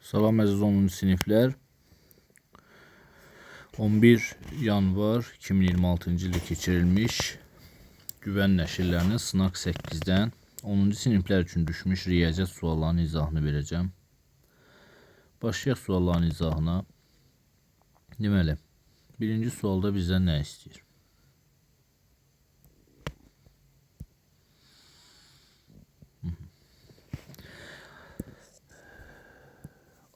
Salam əziz 10-cu siniflər. 11 yanvar 2026-cı ildə keçirilmiş Güvən nəşrlərinin sınaq 8-dən 10-cu siniflər üçün düşmüş riyaziyyat suallarının izahını verəcəm. Başlayaq sualların izahına. Deməli, birinci sualda bizdən nə istəyir?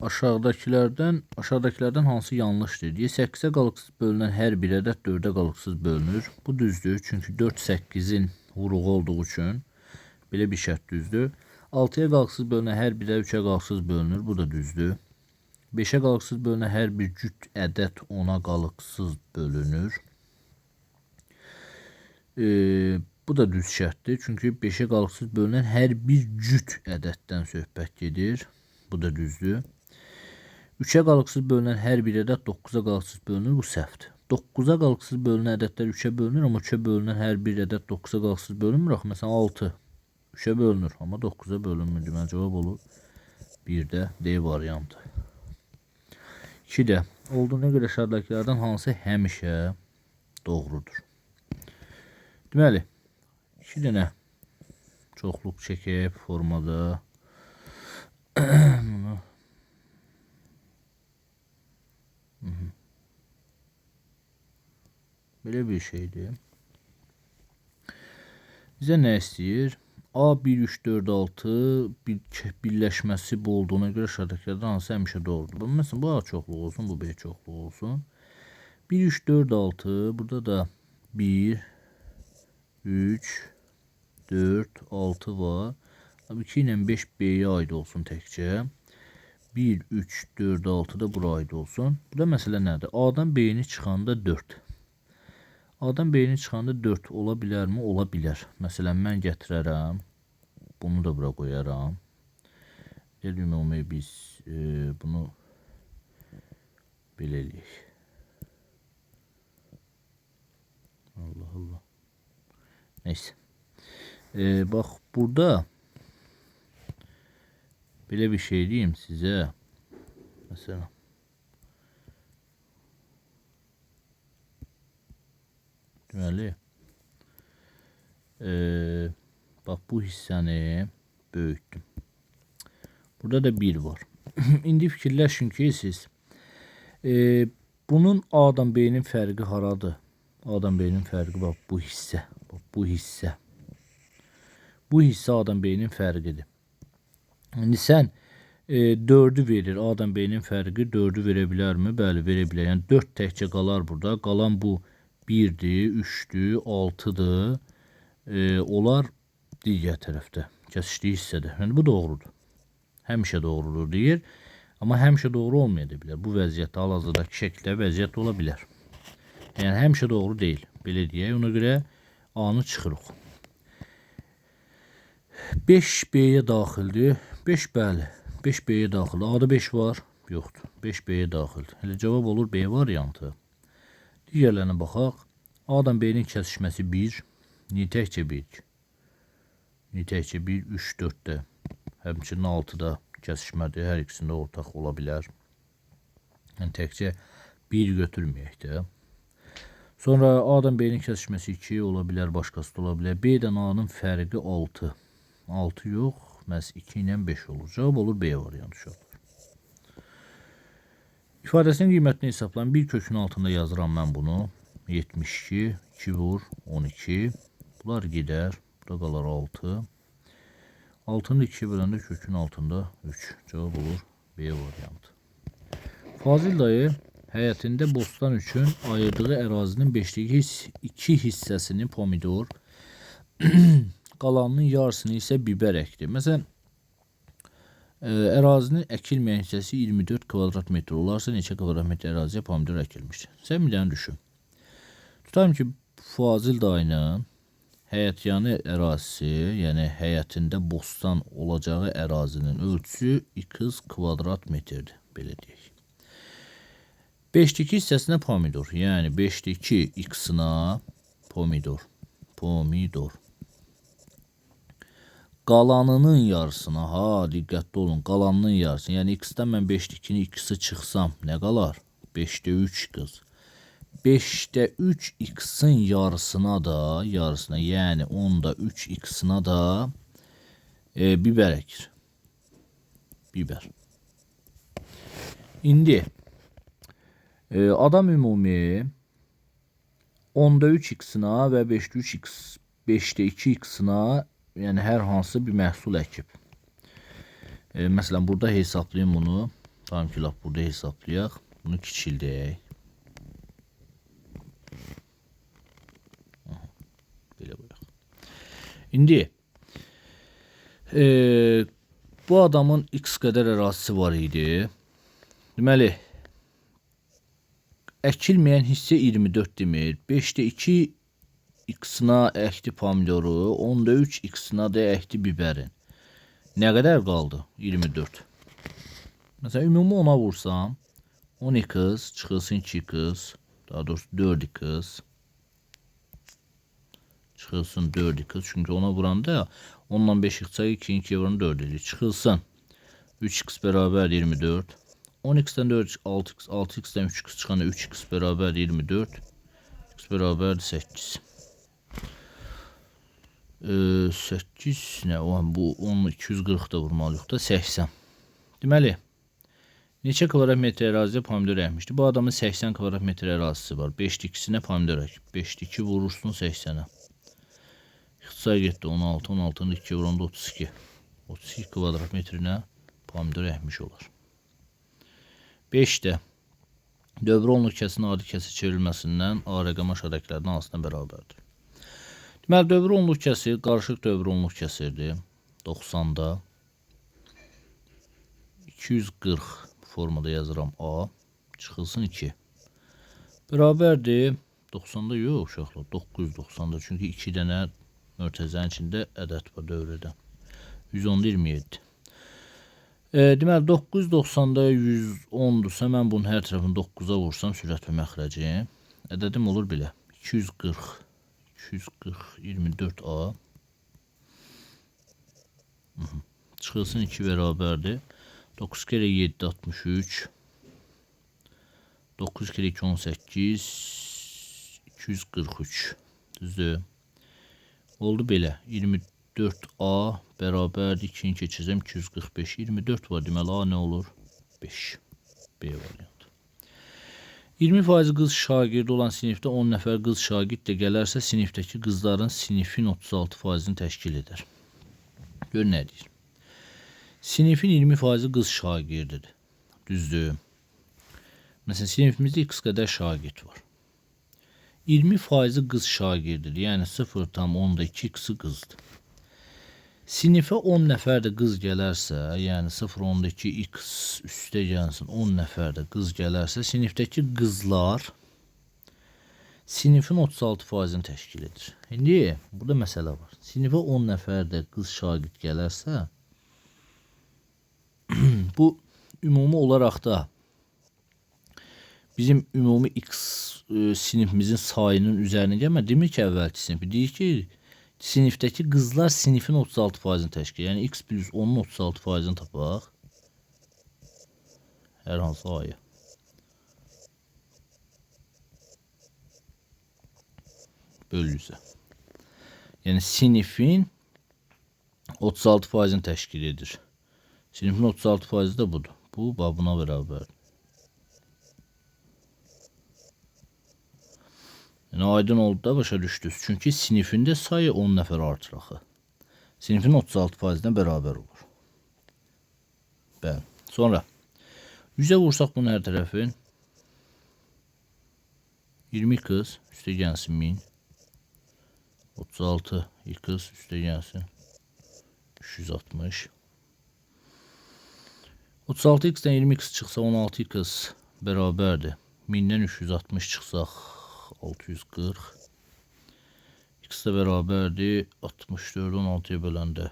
Aşağıdakilərdən hansı yanlışdır? 8-ə qalıqsız bölünən hər bir ədəd 4-ə qalıqsız bölünür. Bu düzdür, çünki 4 8-in vuruğu olduğu üçün belə bir şərt düzdür. 6-ya qalıqsız bölünən hər bir ədəd 3-ə qalıqsız bölünür. Bu da düzdür. 5-ə qalıqsız bölünən hər bir cüt ədəd 10-a qalıqsız bölünür. Bu da düz şərtdir, çünki 5-ə qalıqsız bölünən hər bir cüt ədəddən söhbət gedir. Bu da düzdür. 3-ə qalıqsız bölünən hər bir ədəd 9-a qalıqsız bölünür. Bu səhvdir. 9-a qalıqsız bölünən ədədlər 3-ə bölünür, amma 3-ə bölünən hər bir ədəd 9-a qalıqsız bölünmür. Məsələn, 6 3-ə bölünür, amma 9-a bölünmür. Deməli, cavab olur 1-də D variantı. 2-də olduğuna görə aşağıdakilərdən hansı həmişə doğrudur? Deməli, 2 dənə çoxluq çəkib formada belə bir şeydir. Bizə nə istəyir? A 1 3 4 6 birləşməsi bu olduğuna görə aşağıdakilərdən hansı həmişə doğrudur? Məsələn, bu A çoxluğu olsun, bu B çoxluğu olsun. 1 3 4 6, burada da 1 3 4 6 var. 2 ilə 5 B'yə aid olsun təkcə. 1 3 4 6 da bura aid olsun. Burada məsələ nədir? A'dan B'ni çıxanda 4. A'dan B'ni çıxanda 4 ola bilərmi? Ola bilər. Məsələn, mən gətirərəm. Bunu da bura qoyaram. Dedim, biz bunu belə eləyək. Allah Allah. Neyse. Bax, burada belə bir şey diyeyim sizə. Məsələn. Deməli, bax, bu hissəni böyütdüm. Burada da 1 var. İndi fikirləşin ki, siz bunun A'dan B'nin fərqi haradır? A'dan B'nin fərqi bax, bu hissə. Bax, bu hissə. Bu hissə A'dan B'nin fərqidir. İndi sən 4'ü verir. A'dan B'nin fərqi 4'ü verə bilərmi? Bəli, verə bilər. Yəni 4 təkcə qalar burada. Qalan bu 1'dir, 3'dür, 6'dır. Onlar digər tərəfdə, kəsişdiyi hissədə. Yəni bu doğrudur. Həmişə doğrudur deyir. Amma həmişə doğru olmaya da bilər. Bu vəziyyətdə, hal-hazırdakı şəkildə vəziyyət ola bilər. Yəni həmişə doğru deyil. Belə deyək. Ona görə A'nı çıxırıq. 5 B'yə daxildir. 5 bəli. 5 B'yə daxildir. A'da 5 var. Yoxdur. 5 B'yə daxildir. Elə cavab olur B variantı. Digərlərinə baxaq. A'dan B'nin kəsişməsi 1. Niyə təkcə 1? Niyə təkcə 1, 3, 4-də. Həmçinin 6-da kəsişmədir. Hər ikisində ortaq ola bilər. Yəni təkcə 1 götürməyək də. Sonra A'dan B'nin kəsişməsi 2 ola bilər, başqası da ola bilər. B'dən A'nın fərqi 6. 6 yox, məhz 2 ilə 5 olur. Cavab olur B variantı uşaqlar. İfadəsinin qiymətini hesablayın. 1 kökün altında yazıram mən bunu. 72, 2 vur, 12. Bunlar gedər. Burada qalar 6. 6'nı 2'ye böləndə kökün altında 3. Cavab olur B variantı. Fazil dayı həyətində bostan üçün ayırdığı ərazinin 5'dəki 2 hissəsini pomidor, qalanının yarısını isə biber əkdi. Məsələn, ərazinin əkilməyən hissəsi 24 kvadrat metr olarsa, neçə kvadrat metr əraziyə pomidor əkilmişdir? Sən bir dənə düşün. Tutalım ki, Fazil dayının həyətyanı ərazisi, yəni həyətində bostan olacağı ərazinin ölçüsü 2 kvadrat metrdir. Belə deyək. 5'dəki hissəsinə pomidor, yəni 5'dəki x-ına pomidor. qalanının yarısına, ha, diqqətli olun, qalanının yarısına. Yəni x-dən mən 5-də 2-si çıxsam, nə qalar? 5-də 3 qız. 5'te 3 x'in yarısına da, yəni 10'da 3 x'ına da biber ekir. Biber. İndi adam ümumi 10'da 3 x'ına və 5'də 2 x'ına, yəni hər hansı bir məhsul əkib. Məsələn, burada hesablayayım bunu. Tamam ki, laf burada hesablayaq. Bunu kiçildəyək. Belə qoyaq. İndi bu adamın x qədər ərazisi var idi. Deməli, əkilməyən hissə 24 demir. 5'də 2 x-na əkdi pomidoru, 10'da 3 x-na da əkdi biberin. Nə qədər qaldı? 24. Məsələn, ümumi ona vursam, 10x çıxılsın 2x, daha doğrusu 4x çıxılsın 4x, çünki ona vuranda 10'dan 5x çıxır, 2'ye vuran 4 edir. Çıxılsın 3x bərabər 24. 10x'dən 4 6x, 6x'dən 3x çıxanda 3x bərabər 24. X bərabər 8. 8 nə? Bu 10 240 da vurmalıyıq da 80. Deməli, neçə kvadrat metr ərazidə pomidor əkmişdi? Bu adamın 80 kvadrat metr ərazisi var. 5'də 2-sinə pomidor əkib. 5'də 2 vurursun 80'ə. İxtisar getdi 16, 16'nın 2 vuranda 32. 32 kvadrat metrinə pomidor əkmiş olar. 5'də dövr onluq kəsin adi kəsə çevrilməsindən A rəqəm aşağıdakilərdən hansına bərabərdir? Deməli, dövr onluq kəsir, qarışıq dövr onluq kəsirdir. 90'da 240 formada yazıram A, çıxılsın 2. Bərabərdir 90'da yox uşaqlar, 990'da, çünki 2 dənə mörtəzənin içində ədəd var dövrədən. 110'da 27. Deməli, 990'da 110'dursa, mən bunun hər tərəfini 9'a vursam sürət və məxrəcim, ədədim olur belə. 240 24A çıxılsın 2 bərabərdir. 9 kere 7 63. 9 kere 2 18. 243. Düzdür. Oldu belə. 24A bərabərdir. 2'ni keçəcəm 245. 24 var, deməli A nə olur? 5. B variantı. 20% qız şagirdi olan sinifdə 10 nəfər qız şagird də gələrsə, sinifdəki qızların sinifin 36%-ni təşkil edər. Gör nə deyir? Sinifin 20%-i qız şagirdidir. Düzdür. Məsələn, sinifimizdə x qədər şagird var. 20%-i qız şagirdidir. Yəni 0,2 x-i qızdır. Sinifə 10 nəfər də qız gələrsə, yəni 0,2 x üstə gəlsin 10 nəfər də qız gələrsə, sinifdəki qızlar sinifin 36%-ni təşkil edir. İndi burada məsələ var. Sinifə 10 nəfər də qız şagird gələrsə, bu ümumi olaraq da bizim ümumi x sinifimizin sayının üzərinə gəlmir. Demir ki, əvvəlki sinifi. Deyir ki, sinifdəki qızlar sinifin 36%-ni təşkil. Yəni x plus 10'un 36%-ni tapaq. Hər hansı aya. Bölürsə. Yəni sinifin 36%-ni təşkil edir. Sinifin 36%-i də budur. Bu babına bərabərdir. Yəni aydın oldu da, başa düşdünüz. Çünki sinifində sayı 10 nəfər artır axı. Sinifin 36%-nə bərabər olur. Bəli. Sonra 100'ə vursaq bunun hər tərəfin 20 qız üstə gəlsin 1000. 36 qız üstə gəlsin 360. 36 x'dən 20 x çıxsa 16 x bərabərdir. 1000'dən 360 çıxsaq 640. X də bərabərdir 64 16'ya böləndə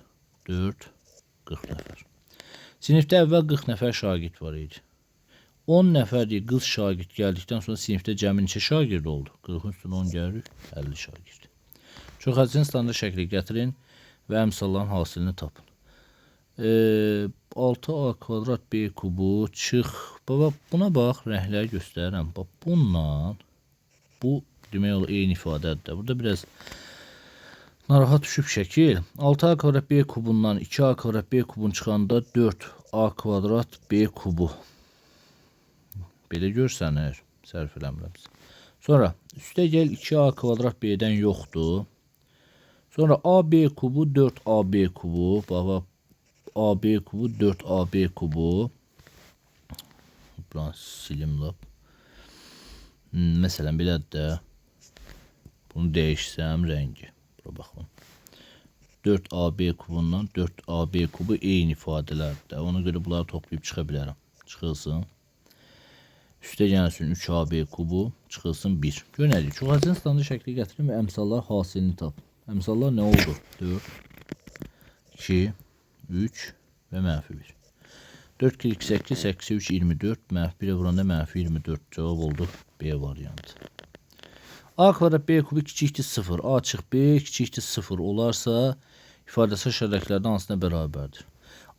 4 40 nəfər. Sinifdə əvvəl 40 nəfər şagird var idi. 10 nəfər qız şagird gəldikdən sonra sinifdə cəmi neçə şagird oldu? 40'ın üstünə 10 gəlir, 50 şagird. Çox hədsin standart şəkli gətirin və əmsalların hasilini tapın. 6a kvadrat b kubu çıx. Baba buna bax, rəngləri göstərirəm. Bax bununla bu demək olar eyni ifadədir. Burada biraz narahat düşüb şəkil. 6a kvadrat b kubundan 2a kvadrat b kubun çıxanda 4a kvadrat b kubu. Belə görsənir, sərf eləmirəmsə. Sonra üstə gəl 2a kvadrat b-dən yoxdur. Sonra ab kubu 4ab kubu. Bax, ab kubu 4ab kubu. Buradan silim lap. Məsələn, belədir də. Bunu dəyişsəm rəngi. Bura baxın. 4ab kubundan 4ab kubu eyni ifadələrdir. Ona görə bunları toplayıb çıxa bilərəm. Çıxılsın. Üstə gəlsin 3ab kubu, çıxılsın 1. Görünədik. Çox azın standart şəkli gətirin və əmsallar hasilini tapın. Əmsallar nə oldu? 4, 2, 3 və mənfi 1. 4 2 8, 8 3 24, mənfi 1'e vuranda mənfi 24 cavab oldu B variantı. A kvadrat B kubu kiçikdir 0, A çıx B kiçikdir 0 olarsa ifadəsi aşağıdakilərdən hansına bərabərdir?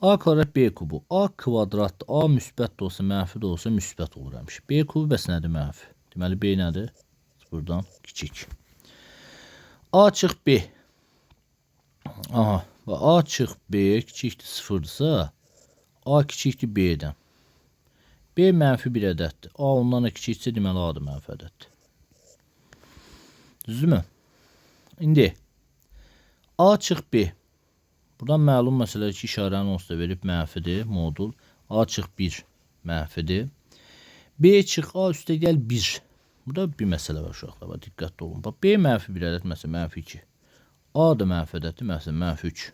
A kvadrat B kubu, A kvadrat, A müsbət də olsa, mənfi də olsa müsbət olur həmişə. B kubu bəs nədir mənfi? Deməli B nədir? Buradan kiçik. A çıx B. Aha, A çıx B kiçikdir 0'dırsa A kiçikdir B-dən. B mənfi bir ədəddir. A ondan da kiçiksə deməli A da mənfi ədəddir. Düzdürmü? İndi A çıx B. Buradan məlum məsələ ki, işarəni onsuz da verib mənfidir, modul. A çıx 1 mənfidir. B çıx A üstə gəl 1. Burada bir məsələ var uşaqlar, diqqətli olun. Bax, B mənfi bir ədəd, məsələn, mənfi 2. A da mənfi ədəddir, məsələn, mənfi 3.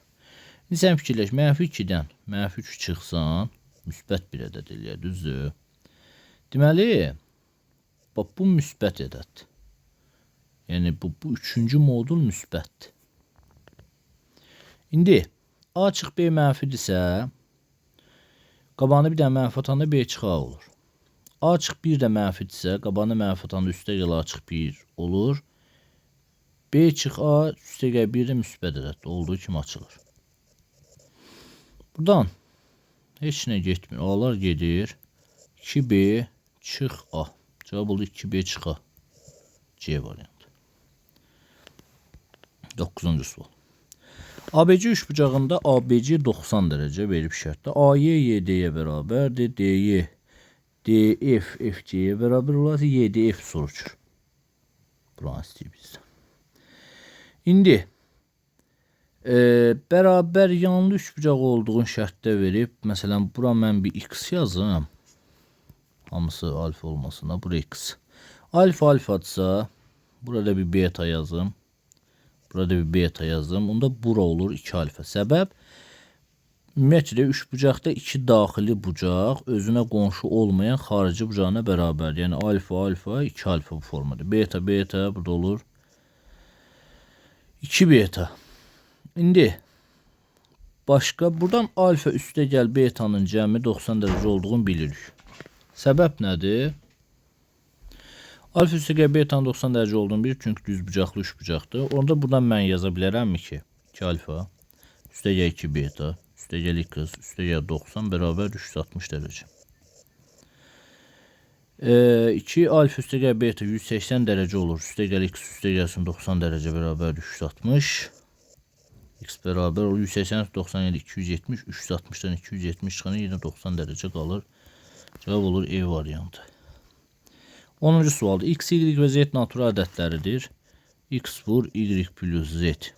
İndi sən fikirləş, mənfi 2-dən mənfi 3 çıxsan, müsbət bir ədəd eləyər, düzdür? Deməli, bax, bu müsbət ədəddir. Yəni, bu üçüncü modul müsbətdir. İndi, A çıx B mənfidirsə, qabağına bir dənə mənfi atanda B çıx A olur. A çıx 1 də mənfidirsə, qabağına mənfi atanda üstə gəl A çıx 1 olur. B çıx A üstə gəl 1 də müsbət ədəddir, olduğu kimi açılır. Buradan heç nə getmir. A'lar gedir. 2B çıx A. Cavab oldu 2B çıx A. C variantı. 9-cu sual. ABC üçbucağında ABC 90 dərəcə verib şərtdə. AY YD-yə bərabərdir. DY DF FC-yə bərabər olarsa YDF soruşur. Buranı istəyir bizdən. İndi bərabər yanlı üçbucaq olduğun şərtdə verib, məsələn, bura mən bir x yazım. Hamısı alfa olmasına, bura x. Alfa alfadırsa, burada bir beta yazım. Burada bir beta yazdım. Onda bura olur 2 alfa. Səbəb, ümumiyyətlə, üçbucaqda 2 daxili bucaq özünə qonşu olmayan xarici bucağına bərabər. Yəni, alfa alfa, 2 alfa bu formada. Beta beta, burada olur 2 beta. İndi başqa buradan alfa üstə gəl betanın cəmi 90 dərəcə olduğunu bilirik. Səbəb nədir? Alfa üstə gəl betanın 90 dərəcə olduğunu bilirik, çünki düz bucaqlı üçbucaqdır. Onda buradan mən yaza bilərəmmi ki, 2 alfa üstə gəl 2 beta üstə gəl x üstə gəl 90 bərabər 360 dərəcə. 2 alfa üstə gəl beta 180 dərəcə olur. Üstə gəl x üstə gəlsin 90 dərəcə bərabər 360. X bərabər olur 180, 97, 270, 360'dan 270 çıxanı yenə 90 dərəcə qalır. Cavab olur E variantı. 10-cu sualda x, y və z natural ədədləridir. X vur y plus z.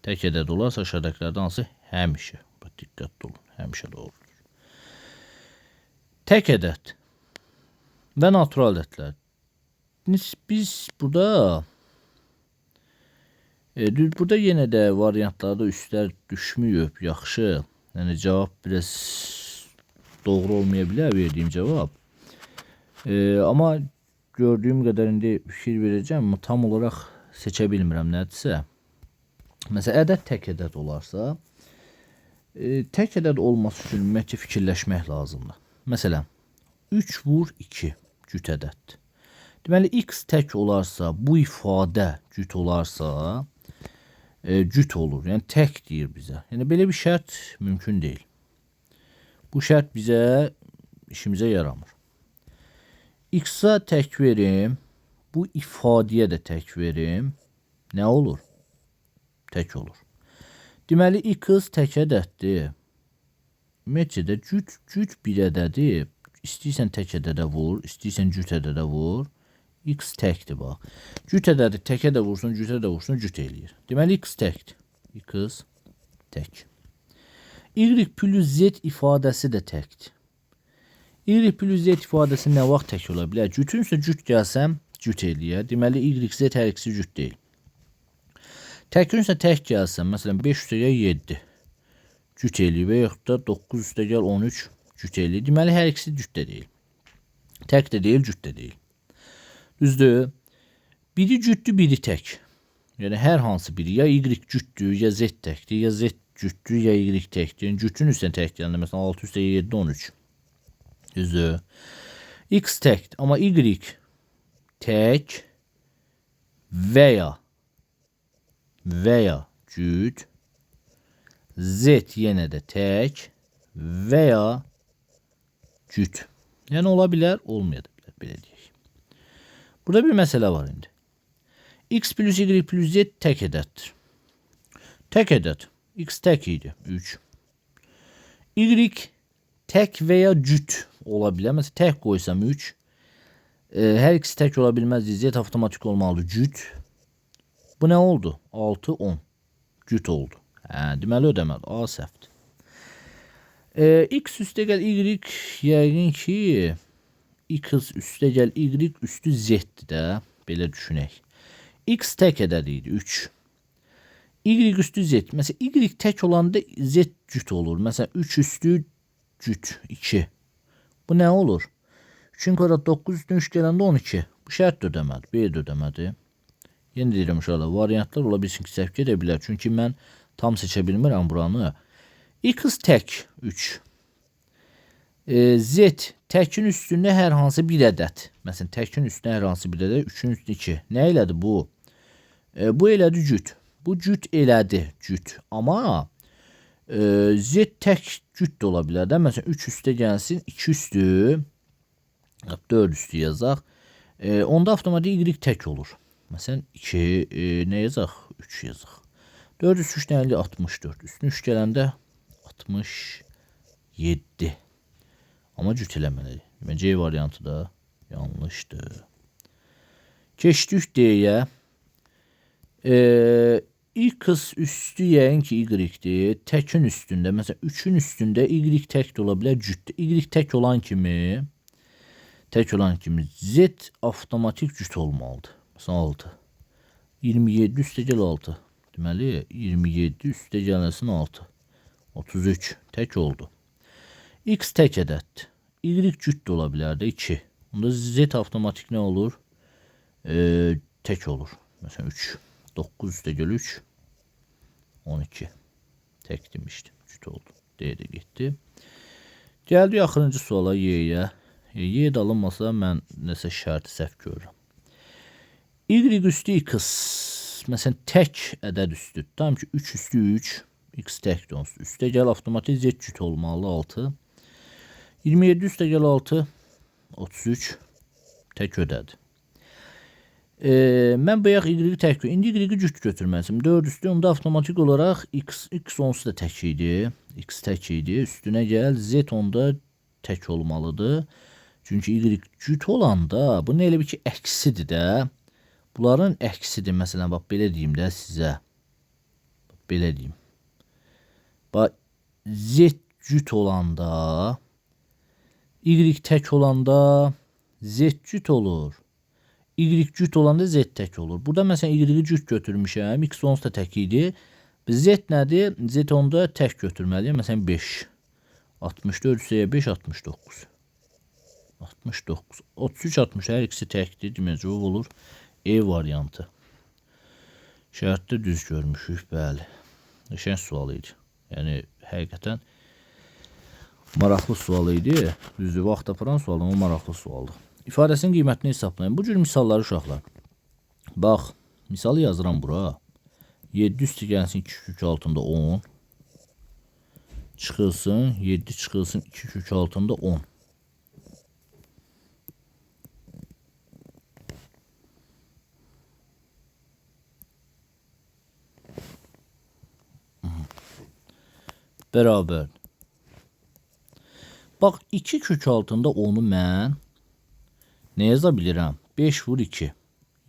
Tək ədəd olarsa aşağıdakilərdən hansı həmişə. Diqqətli olun, həmişə doğrudur. Tək ədəd və natural ədədlər. Biz burada burada yenə də variantlarda üstlər düşmüyüb, yaxşı. Yəni cavab biraz doğru olmaya bilər verdiyim cavab. Amma gördüyüm qədər indi fikir verəcəm, amma tam olaraq seçə bilmirəm nədirsə. Məsələn, ədəd tək ədəd olarsa, tək ədəd olması üçün ümumiyyətlə fikirləşmək lazımdır. Məsələn, 3 vur 2 cüt ədəddir. Deməli, x tək olarsa, bu ifadə cüt olarsa, cüt olur. Yəni tək deyir bizə. Yəni belə bir şərt mümkün deyil. Bu şərt bizə işimizə yaramır. X-a tək verim, bu ifadəyə də tək verim. Nə olur? Tək olur. Deməli X tək ədəddir. Ümumiyyətcə də cüt bir ədədir. İstəyirsən tək ədədə vur, istəyirsən cüt ədədə vur. X təkdir bax. Cüt ədədi təkə də vursun, cütə də vursun, cüt eləyir. Deməli X təkdir. X tək. Y plus Z ifadəsi də təkdir. Y plus Z ifadəsi nə vaxt tək ola bilər? Cütün üstə cüt gəlsəm, cüt eləyər. Deməli Y, Z hər ikisi cüt deyil. Təkin üstə tək gəlsəm, məsələn 5 üstə gəl 7 cüt eləyir və yaxud da 9 üstə gəl 13 cüt eləyir. Deməli hər ikisi cüt də deyil. Tək də deyil, cüt də deyil. Düzdür? Biri cütdür, biri tək. Yəni hər hansı biri ya Y cütdür, ya Z təkdir, ya Z cütdür, ya Y təkdir. Yəni cütün üstə tək gələndə məsələn 6 üstə 7 13. Düzdür? X təkdir, amma Y tək və ya cüt, Z yenə də tək və ya cüt. Yəni ola bilər, olmaya da bilər, belə deyək. Burada bir məsələ var indi. X plus Y plus Z tək ədəddir. Tək ədəd. X tək idi, 3. Y tək və ya cüt ola bilər. Məsələn, tək qoysam 3. Hər ikisi tək ola bilməz. Z avtomatik olmalıdır, cüt. Bu nə oldu? 6, 10. Cüt oldu. Deməli ödəməli. A səhvdir. X üstə gəl Y, yəqin ki, X üstə gəl Y üstü Z-dir də. Belə düşünək. X tək ədədi idi, 3. Y üstü Z. Məsələn, Y tək olanda Z cüt olur. Məsələn, 3 üstü cüt, 2. Bu nə olur? 3-ün kvadrat 9 üstün 3 gələndə 12. Bu şərt də ödəmədi, B də ödəmədi. Yenə deyirəm uşaqlar, variantlar ola bilsin ki, səhv gedə bilər. Çünki mən tam seçə bilmirəm buranı. X tək 3. Z təkin üstündə hər hansı bir ədəd. Məsələn, təkin üstündə hər hansı bir ədəd, 3-ün üstündə 2. Nə elədi bu? Bu elədi cüt. Bu cüt elədi cüt. Amma Z tək cüt də ola bilər də. Məsələn, 3 üstə gəlsin, 2 üstü, 4 üstü yazaq. Onda avtomatik Y tək olur. Məsələn, 2, nə yazaq? 3 yazaq. 4 üstü 3 nəli 64. Üstünə 3 gələndə 67. Amma cüt eləməli. C variantı da yanlışdır. Keçdik D-yə. X üstü yəqin ki Y-dir. Təkin üstündə, məsələn 3-ün üstündə Y tək də ola bilər, cütdür. Y tək olan kimi Z avtomatik cüt olmalıdır. Məsələn 6. 27 üstə gəl 6. Deməli 27 üstə gəlsin 6. 33 tək oldu. X tək ədəddir. Y cüt də ola bilər də 2. Onda Z avtomatik nə olur? Tək olur. Məsələn 3. 9 üstə gəl 3. 12. Tək demişdim. Cüt oldu. D də getdi. Gəldik axırıncı suala Y-yə. Y də alınmasa mən nəsə şərti səhv görürəm. Y üstü X. Məsələn tək ədəd üstü. Tam ki 3 üstü 3. X təkdir onsuz. Üstə gəl avtomatik Z cüt olmalı 6. 27 üstə gəl 6. 33. Tək ödədir. Mən bayaq Y tək, indi Y cüt götürməliyəm. 4 üstü, onda avtomatik olaraq X onsuz da tək idi. X tək idi. Üstünə gəl Z onda tək olmalıdır. Çünki Y cüt olanda bu nə elə bir ki əksidir də. Bunların əksidir. Məsələn, bax belə deyim də sizə. Belə deyim. Bax Z cüt olanda, Y tək olanda Z cüt olur. Y cüt olanda Z tək olur. Burada məsələn Y cüt götürmüşəm. X onsuz da tək idi. Z nədir? Z onda tək götürməliyəm. Məsələn 5. 64 üstəyə 5, 69. 69. 33, 60 hər ikisi təkdir. Demək cavab olur E variantı. Şərtdə düz görmüşük, bəli. Qəşəng sual idi. Yəni həqiqətən maraqlı sual idi. Düzdür, vaxt aparan sual, amma maraqlı sualdır. İfadəsinin qiymətini hesablayın. Bu cür misalları uşaqlar. Bax, misalı yazıram bura. 7 üstə gəlsin 2 kök altında 10. Çıxılsın 7 çıxılsın 2 kök altında 10. Bərabər. Bax 2 kök altında 10'u mən nə yaza bilirəm? 5 vur 2.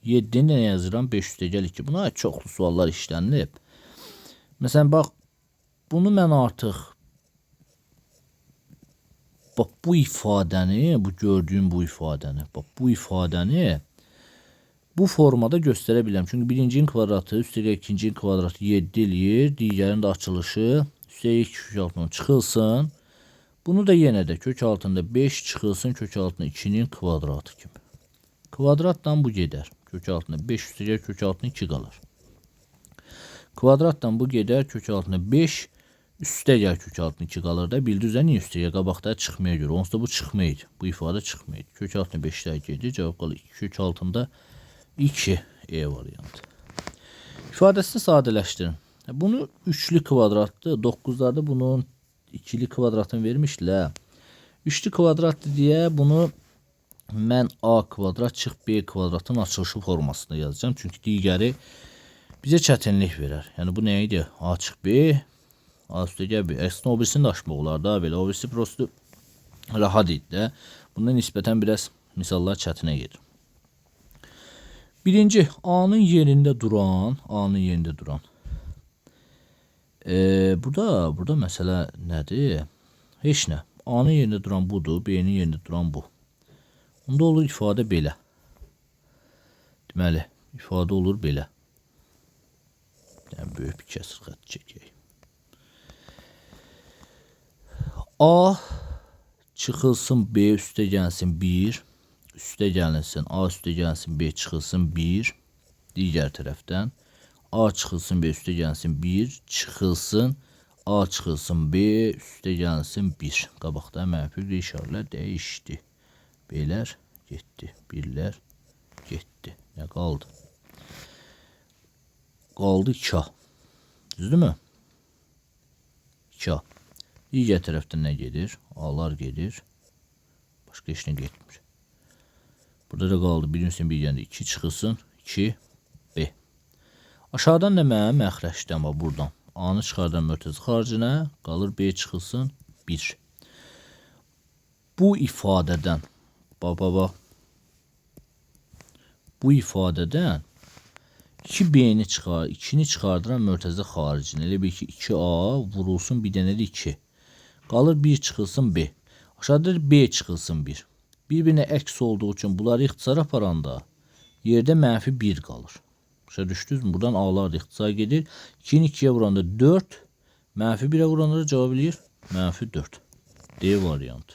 7'ni nə yazıram? 5 üstə gəl 2. Buna çoxlu suallar işlənilib. Məsələn bax bunu mən artıq bax bu ifadəni, bu gördüyüm bu ifadəni, bax bu ifadəni bu formada göstərə bilirəm. Çünki birincinin kvadratı üstəgəl ikincinin kvadratı 7 eləyir. Digərinin də açılışı üstəgəl 2 kök altından çıxılsın. Bunu da yenə də kök altında 5 çıxılsın kök altında 2'nin kvadratı kimi. Kvadratdan bu gedər. Kök altında 5 üstəgəl kök altında 2 qalır. Kvadratdan bu gedər. Kök altında 5 üstəgəl kök altında 2 qalır da. Bildi üzə niyə üstəgəl? Qabaqda çıxmaya görə. Onsuz da bu çıxmaydı. Bu ifadə çıxmaydı. Kök altında 5'lər gedir. Cavab qalır 2 kök altında 2 E variantı. İfadəsini sadələşdirin. Bunu üçlü kvadratdır. 9'larda bunun ikili kvadratını vermişlər. Üçlü kvadratdır deyə bunu mən A kvadrat çıx B kvadratın açılışı formasında yazacağım. Çünki digəri bizə çətinlik verər. Yəni bu nə idi? A çıx B, A üstəgəl B. Əslində o birisini də açmaq olar da belə. O birisi prosto rahat idi də. Bundan nisbətən biraz misallar çətinə gedir. Birinci A'nın yerində duran, burada məsələ nədir? Heç nə. A'nın yerində duran budur, B'nin yerində duran bu. Onda olur ifadə belə. Deməli, ifadə olur belə. Yəni böyük bir kəsir xətt çəkək. A çıxılsın B üstə gəlsin 1. Üstə gəlinsin A üstə gəlsin B çıxılsın 1. Digər tərəfdən A çıxılsın B üstə gəlsin 1. Çıxılsın A çıxılsın B üstə gəlsin 1. Qabaqda mənfi bir işarələr dəyişdi. B'lər getdi. Birlər getdi. Nə qaldı? Qaldı 2A. Düzdürmü? 2A. Digər tərəfdən nə gedir? A'lar gedir. Başqa heç nə getmir. Burada da qaldı. Birincisi bir gəndə 2 çıxılsın 2 B. Aşağıdan da mənim məxrəcdən var buradan. A'nı çıxardan mörtəzə xaricinə qalır B çıxılsın 1. Bu ifadədən bu ifadədən 2B'ni çıxar, 2'ni çıxardıran mörtəzə xaricinə. Elə bir ki 2A vurulsun bir dənə də 2. Qalır 1 çıxılsın B. Aşağıda B çıxılsın 1. Bir-birinə əks olduğu üçün bunları ixtisar aparanda yerdə mənfi 1 qalır. Başa düşdünüzmü? Buradan A'lar da ixtisar gedir. 2'ni 2'yə vuranda 4. Mənfi 1'ə vuranda da cavab eləyir. Mənfi 4. D variantı.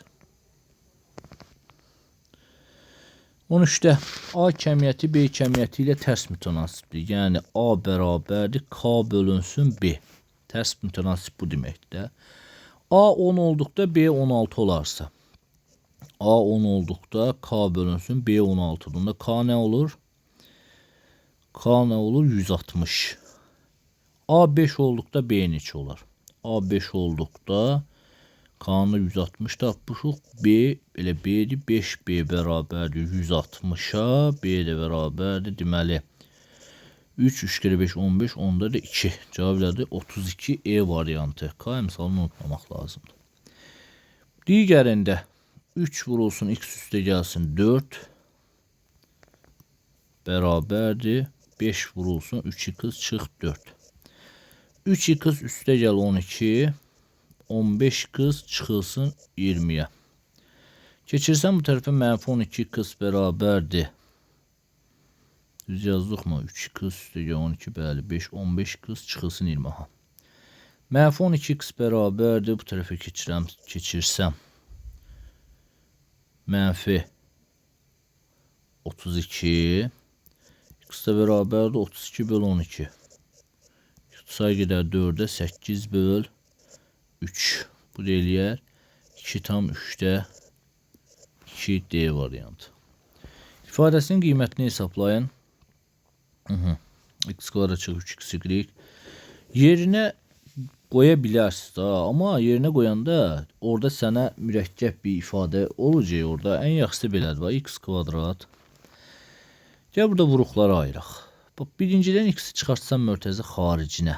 13'də A kəmiyyəti B kəmiyyəti ilə tərs mütənasibdir. Yəni A bərabərdir K bölünsün B. Tərs mütənasib bu deməkdir. A 10 olduqda B 16 olarsa. A 10 olduqda K bölünsün B 16. Onda K nə olur? K nə olur? 160. A 5 olduqda B neçə olar? A 5 olduqda K'nı 160 tapmışıq. B elə B'dir. 5B bərabərdir 160'a. B də bərabərdir. Deməli 3 3 kere 5 15. Onda da 2. Cavab elədi 32 E variantı. K misalını unutmamaq lazımdır. Digərində 3 vurulsun x üstə gəlsin 4 bərabərdir 5 vurulsun 3x çıx 4. 3x üstə gəl 12. 15 qız çıxılsın 20'yə. Keçirsən bu tərəfə mənfi 12x bərabərdir. Düz yazdıq mı? 3x üstə gəl 12 bəli 5 15 qız çıxılsın 20. Aha. Mənfi 12x bərabərdir. Bu tərəfə keçirsəm. Mənfi 32. X də bərabərdir 32 böl 12. Say gedər 4'ə 8 böl 3. Bu da eləyər 2 tam 3'də 2 D variantı. İfadəsinin qiymətini hesablayın. X kvadrat çıxır 3xy. Yerinə qoya bilərsiniz da, amma yerinə qoyanda orada sənə mürəkkəb bir ifadə olacaq orada. Ən yaxşısı belədir. Bax, x kvadrat. Gəl burada vuruqları ayıraq. Bax, birincidən x çıxartsan mörtəzə xaricinə.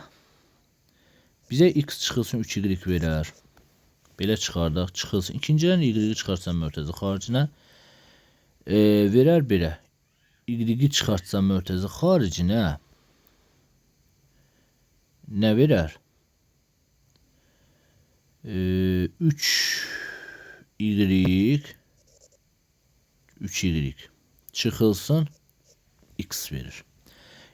Bizə x çıxılsın 3y verər. Belə çıxardaq, çıxılsın. İkincidən y çıxartsan mörtəzə xaricinə. Verər belə. Y çıxartsan mörtəzə xaricinə. Nə verər? 3y çıxılsın x verir.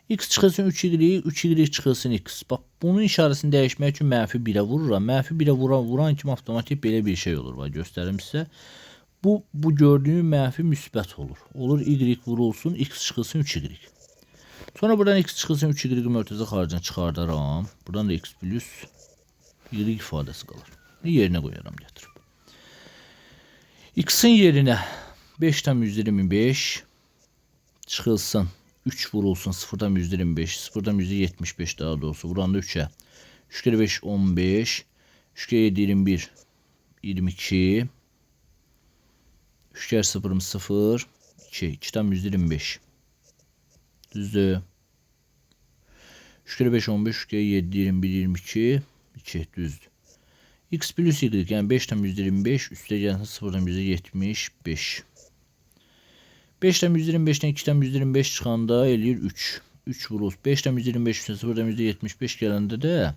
X çıxılsın 3y, 3y çıxılsın x. Bax, bunun işarəsini dəyişmək üçün mənfi 1-ə vururam. Mənfi 1-ə vuran kimi avtomatik belə bir şey olur. Bax, göstərim sizə. Bu gördüyüm mənfi müsbət olur. Olur y vurulsun, x çıxılsın 3y. Sonra buradan x çıxılsın 3y mörtəzə xaricinə çıxardaram. Buradan da x plus y ifadəsi qalır. Yerinə qoyaram gətirib. X-in yerinə 5,25 çıxılsın 3 vurulsun 0,25, 0,75 daha doğrusu vuranda 3'e. 3 kere 5 15, 3 kere 7 21, 22, 3 kere 0 0, 2, 2,25. Düzdür. 3 kere 5 15, 3 kere 7 21, 22, 2 düzdür. X plus y yani 5,25 üstə gəlsin 0,75. 5,25'den 2,25 çıxanda eləyir 3. 3 vurulsun. 5,25 üstə 0,75 gələndə də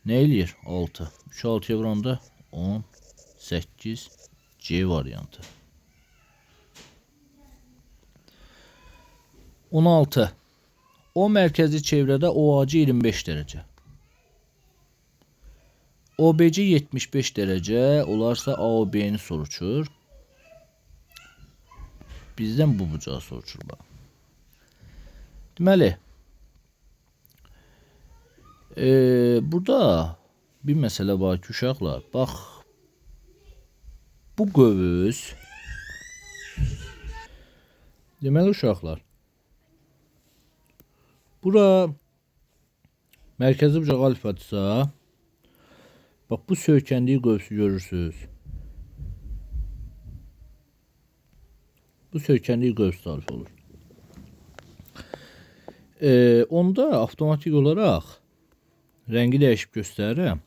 nə eləyir? 6. 3 6'ya vuranda 18 C variantı. 16. O mərkəzi çevrədə OAC 25 dərəcə. OBC 75 dərəcə olarsa AOB'ni soruşur. Bizdən bu bucağı soruşur. Deməli, burada bir məsələ var ki, uşaqlar, bax, bu qövüz, deməli uşaqlar, bura mərkəzi bucaq alfadırsa, bax, bu söykəndiyi qövsü görürsünüz. Bu söykəndiyi qövs alfa olur. Onda avtomatik olaraq rəngi dəyişib göstərirəm.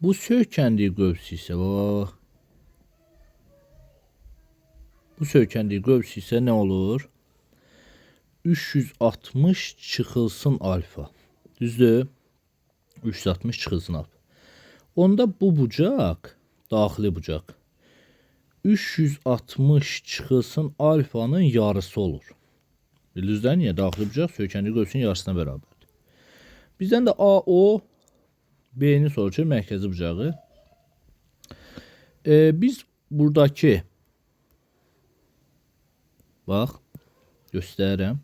Bu söykəndiyi qövs isə bu söykəndiyi qövs isə nə olur? 360 çıxılsın alfa. Düzdür? 360 çıxılsın alfa. Onda bu bucaq daxili bucaq 360 çıxılsın alfanın yarısı olur. Bildinizdə niyə? Daxili bucaq söykəndiyi qövsün yarısına bərabərdir. Bizdən də AO B-ni soruşur, mərkəzi bucağı. Biz buradakı bax, göstərirəm.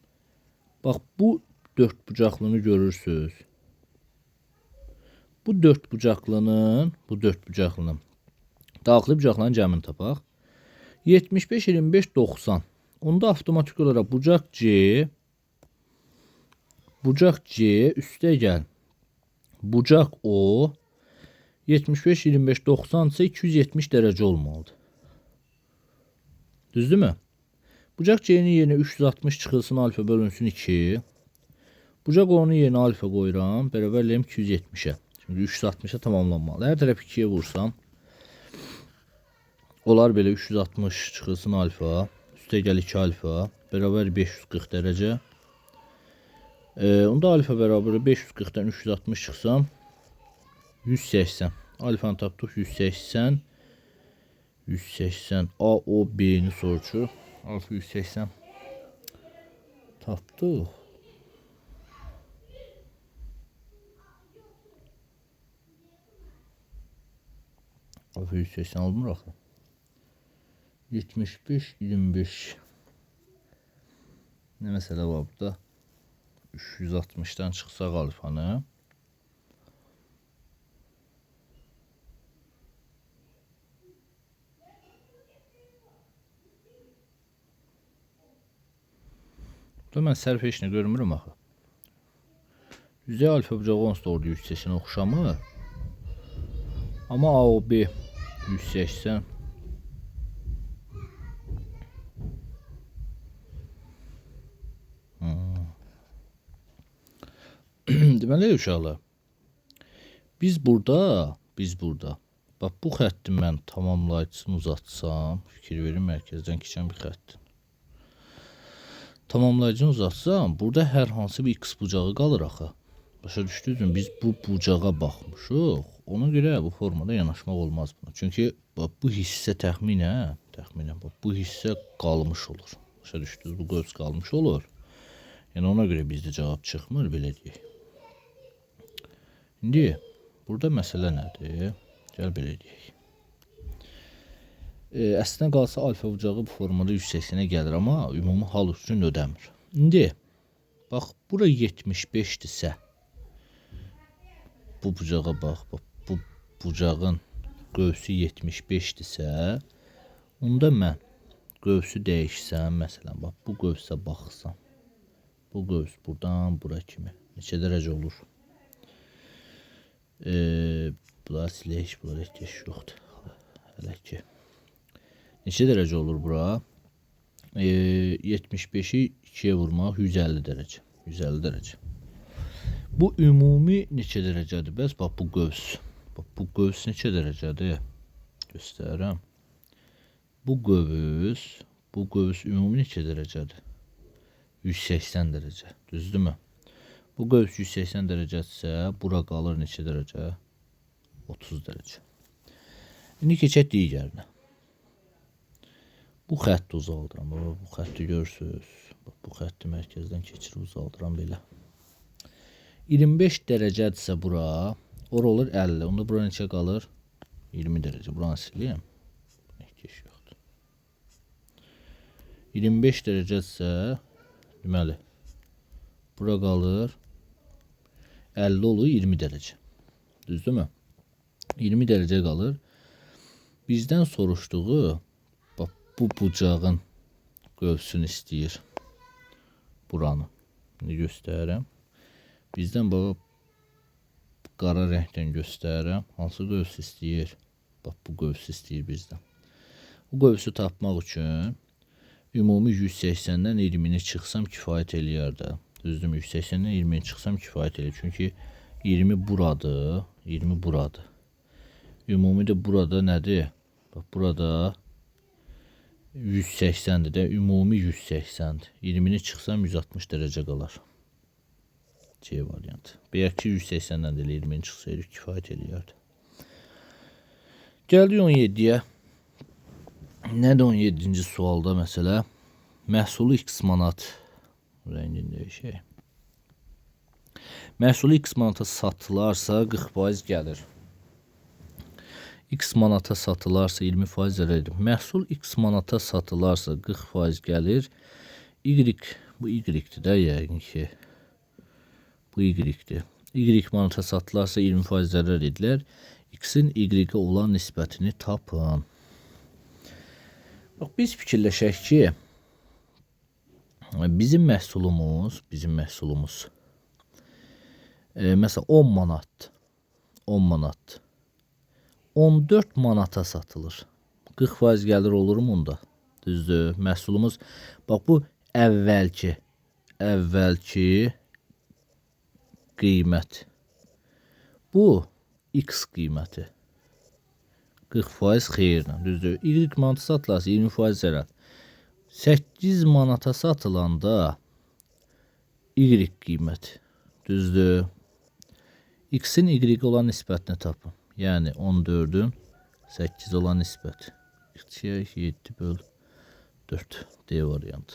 Bax, bu dörd bucaqlını görürsünüz. Bu dörd bucaqlının daxili bucaqların cəmini tapaq. 75, 25, 90. Onda avtomatik olaraq bucaq C üstə gəl. Bucaq O 75, 25, 90 ise 270 dərəcə olmalıdır. Düzdürmü? Bucaq C'nin yerinə 360 çıxılsın alfa bölünsün 2. Bucaq O'nun yerinə alfa qoyuram. Bərabərliyim 270'e. Çünki 360'a tamamlanmalı. Hər tərəf 2'ye vursam. Olar belə 360 çıxılsın alfa. Üstə gəl 2 alfa. Bərabər 540 dərəcə. Onda alfa bərabər 540'dan 360 çıxsam 180. Alfanı tapdıq 180. 180 AOB'ni soruşur. Alfa 180 tapdıq. Alfa 180 olmur axı. 75 25. Ne məsələ var burada? 360'dan çıxsaq alfanı. Da mən sərf heç nə görmürəm axı. Düzə alfa bucağı onsuz da orada 180 oxşamır. Amma AOB 180. Deməli uşaqlar. Biz burada. Bax bu xətti mən tamamlayıcısını uzatsam, fikir verin mərkəzdən keçən bir xəttin. Tamamlayıcını uzatsam, burada hər hansı bir x bucağı qalır axı. Başa düşdünüzmü? Biz bu bucağa baxmışıq. Ona görə bu formada yanaşmaq olmaz buna. Çünki bax, bu hissə təxminən bax, bu hissə qalmış olur. Başa düşdünüz? Bu qövs qalmış olur. Yəni ona görə bizdə cavab çıxmır, belə deyək. İndi burada məsələ nədir? Gəl belə deyək. Əslində qalsa alfa bucağı bu formada 180-ə gəlir, amma ümumi hal üçün ödəmir. İndi bax, bura 75-dirsə, bu bucağa bax, bu bucağın qövsü 75-dirsə, onda mən qövsü dəyişsəm, məsələn, bax, bu qövsə baxsam, bu qövs buradan bura kimi neçə dərəcə olur? Bunlar silək, bunlar ehtiyac yoxdur. Hələ ki. Neçə dərəcə olur bura? 75-i 2-yə vurmaq 150 dərəcə. 150 dərəcə. Bu ümumi neçə dərəcədir? Bəs bax bu qövs. Bax bu qövs neçə dərəcədir? Göstərirəm. Bu qövs ümumi neçə dərəcədir? 180 dərəcə. Düzdürmü? Bu qövs 180 dərəcədirsə, bura qalır neçə dərəcə? 30 dərəcə. İndi keçək digərinə. Bu xətti uzaldıram. Bu xətti görürsünüz. Bu xətti mərkəzdən keçirib uzaldıram belə. 25 dərəcədirsə bura, ora olur 50. Onda bura neçə qalır? 20 dərəcə. Buranı sileyim. Ehtiyac yoxdur. 25 dərəcədirsə, deməli, bura qalır 50 olur 20 dərəcə. Düzdürmü? 20 dərəcə qalır. Bizdən soruşduğu bax, bu bucağın qövsünü istəyir. Buranı. İndi göstərirəm. Bizdən bax, qara rəngdən göstərirəm. Hansı qövs istəyir? Bax, bu qövs istəyir bizdən. Bu qövsü tapmaq üçün ümumi 180-dən 20-ni çıxsam kifayət eləyər də. Düzdürmü? 180-dən 20-ni çıxsam kifayət eləyər. Çünki 20 buradır. 20 buradır. Ümumi də burada nədir? Bax, burada 180-dir də. Ümumi 180-dir. 20-ni çıxsam 160 dərəcə qalar. C variantı. Bəyək ki 180-dən də 20-ni çıxsaydı kifayət eləyərdi. Gəldik 17-yə. Nədir 17-ci sualda məsələ? Məhsulu x manat rəngini dəyişək. Məhsulu x manata satılarsa 40% gəlir. X manata satılarsa 20% zərərdir. Məhsul x manata satılarsa 40% gəlir. Y, bu y-dir də yəqin ki. Bu y-dir. Y manata satılarsa 20% zərər edilər. X-in y-ə olan nisbətini tapın. Bax, biz fikirləşək ki, bizim məhsulumuz, məsələn 10 manat, 14 manata satılır. 40% gəlir olur mu onda? Düzdür, məhsulumuz, bax bu əvvəlki qiymət. Bu x qiyməti. 40% xeyirlə, düzdür. Y manata satılarsa 20% zərər. 8 manata satılanda y qiyməti, düzdür. X-in y olan nisbətini tapın. Yəni 14-ün 8 olan nisbəti. 7/4 D variantı.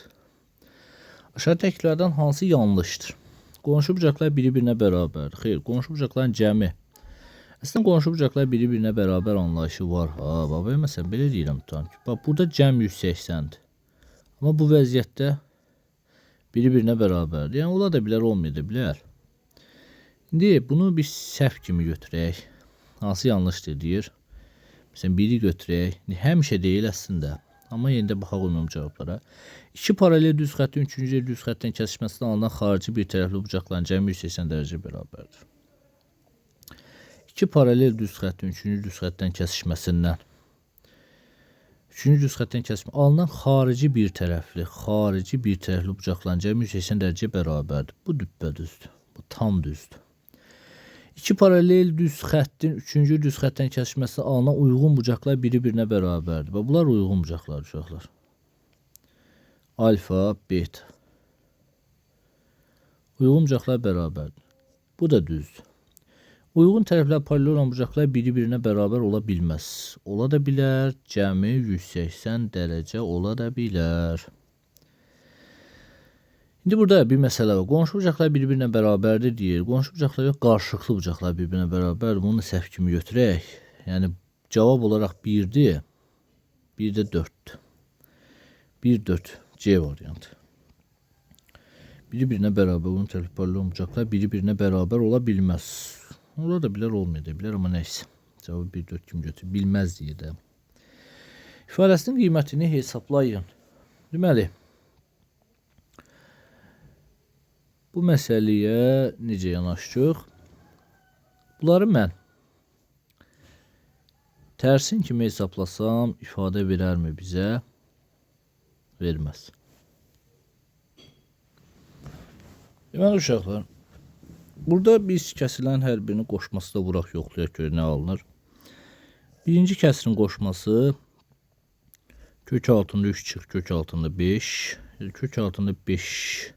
Aşağı təklərdən hansı yanlışdır? Qonşu bucaqlar biri-birinə bərabərdir. Xeyr, qonşu bucaqların cəmi. Əslində qonşu bucaqlar biri-birinə bərabər anlayışı var. Baba, məsələn, belə deyirəm tutam ki, bax, burada cəm 180-dir. Amma bu vəziyyətdə biri-birinə bərabərdir. Yəni, ola da bilər, olmaya da bilər. İndi bunu biz səhv kimi götürək. Hansı yanlışdır deyir? Məsələn, biri götürək. Həmişə deyil əslində. Amma yenə də baxaq ümumi cavablara. İki paralel düz xəttin üçüncü düz xəttin kəsişməsindən alınan xarici bir tərəfli bucaqların cəmi 180 dərəcə bərabərdir. İki paralel düz xəttin üçüncü düz xətdən kəsişməsindən alınan xarici bir tərəfli bucaqların cəmi 180 dərəcə bərabərdir. Bu düppədüzdür. Bu tam düzdür. İki paralel düz xəttin üçüncü düz xətdən kəsişməsindən alınan uyğun bucaqlar biri-birinə bərabərdir. Və bunlar uyğun bucaqlar uşaqlar. Alfa, beta. Uyğun bucaqlar bərabərdir. Bu da düzdür. Uyğun tərəflər paralel olan bucaqlar biri-birinə bərabər ola bilməz. Ola da bilər, cəmi 180 dərəcə ola da bilər. İndi burada bir məsələ var. Qonşu bucaqlar bir-birinə bərabərdir deyir. Qonşu bucaqlar yox, qarşılıqlı bucaqlar bir-birinə bərabərdir. Bunu səhv kimi götürək. Yəni cavab olaraq 1-dir. 1 də 4-dür. 1, 4. C variantı. Biri-birinə bərabər olan tərəflər paralel olan bucaqlar biri-birinə bərabər ola bilməz. Ola da bilər, olmaya da bilər, amma nəysə. Cavabı 1, 4 kimi götür. Bilməz deyə də. İfadəsinin qiymətini hesablayın. Deməli, bu məsələyə necə yanaşdıq? Bunları mən tərsin kimi hesablasam ifadə verərmi bizə? Verməz. Deməli uşaqlar, burada biz kəsilən hər birini qoşması da vuraq yoxlayaq görə nə alınır. Birinci kəsirin qoşması kök altında 3 çıx kök altında 5. Kök altında 5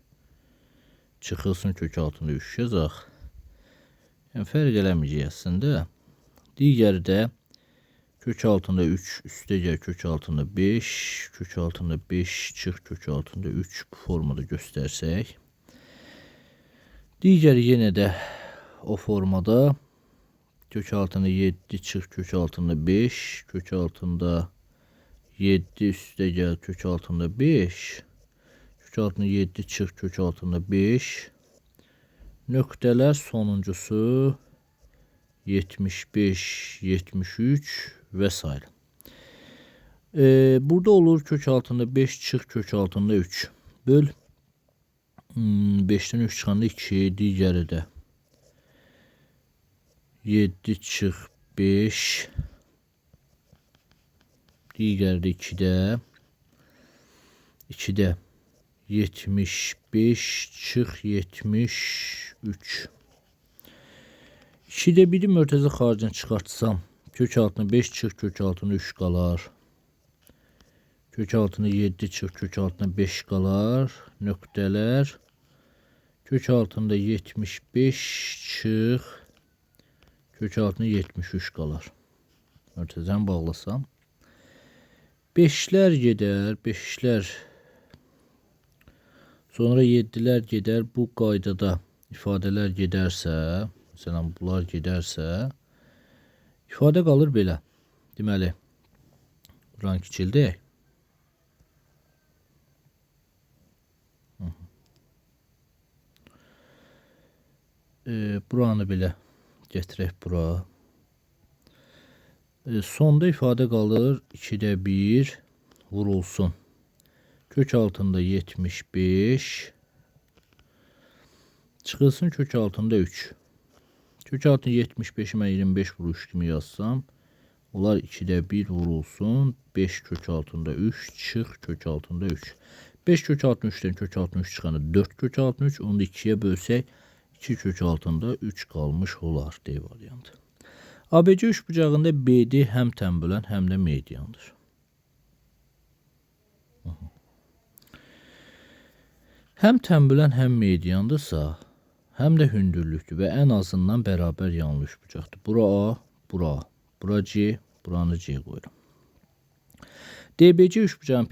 çıxılsın kök altında 3 yazaq. Yəni fərq eləməyəcək əslində. Digəri də kök altında 3 üstə gəl kök altında 5. Kök altında 5 çıx kök altında 3 bu formada göstərsək. Digəri yenə də o formada kök altında 7 çıx kök altında 5. Kök altında 7 üstə gəl kök altında 5. Kök altında 7 çıx kök altında 5. Nöqtələr sonuncusu 75, 73 və s. Burada olur kök altında 5 çıx kök altında 3. Böl 5'ten 3 çıxanda 2, digəri də 7 çıx 5, digəri də 2-də 75 çıx 73. 2-də 1-i mörtəzə xaricdən çıxartsam, kök altına 5 çıx kök altına 3 qalar. Kök altına 7 çıx kök altına 5 qalar. Nöqtələr kök altında 75 çıx kök altında 73 qalar. Mörtəzəni bağlasam. 5'lər gedər, 5'lər. Sonra 7'lər gedər. Bu qaydada ifadələr gedərsə, məsələn bunlar gedərsə, ifadə qalır belə. Deməli, buranı kiçildək. Buranı belə getirək bura. Sonda ifadə qalır 2'də 1 vurulsun. Kök altında 75 çıxılsın kök altında 3. Kök altında 75'i mən 25 vuruş kimi yazsam, onlar 2'də 1 vurulsun. 5 kök altında 3 çıx kök altında 3. 5 kök altında 3'dən kök altında 3 çıxanda 4 kök altında 3. Onu da 2'yə bölsək 2 kök altında 3 qalmış olar D variantı. ABC üçbucağında BD həm tənbölən, həm də mediandır. Həm tənbölən, həm mediandırsa, həm də hündürlükdür və ən azından bərabər yanlı üçbucaqdır. Bura A, bura A, bura C, buranı C qoyuram. DBC üçbucağın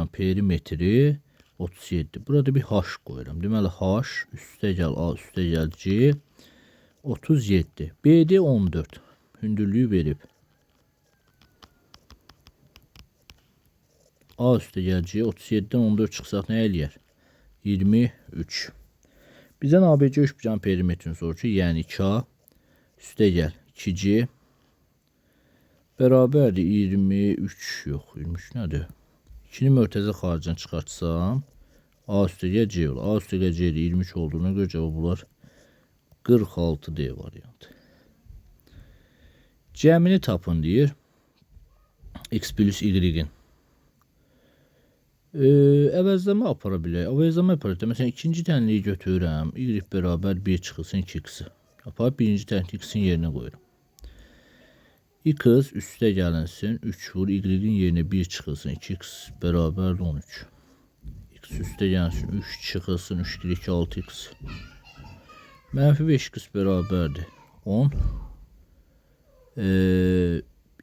perimetri 37. Burada bir H qoyuram. Deməli H üstə gəl A, üstə gəl C 37. BD 14. Hündürlüyü verib. A üstə gəl C 37'dən 14 çıxsaq nə eləyər? 23. Bizdən ABC üçbucağın perimetrini sorur ki, yəni 2A üstə gəl 2C bərabərdir 23, yox 23 nədir? 2-ni mörtəzə xaricdən çıxartsam A üstəgəl C olur. A üstəgəl C 23 olduğuna görə cavab olar 46 D variantı. Cəmini tapın deyir. X plus Y-in. Əvəzləmə apara bilək. Əvəzləmə apara bilək. Məsələn, ikinci tənliyi götürürəm. Y bərabər 1 çıxılsın 2x. Aparıb birinci tənliyi x-in yerinə qoyuram. X üstə gəlinsin 3 vur. Y-in yerinə 1 çıxılsın 2x bərabər 13. X üstə gəlinsin 3 çıxılsın 3 2 6x. Mənfi 5x bərabərdir 10.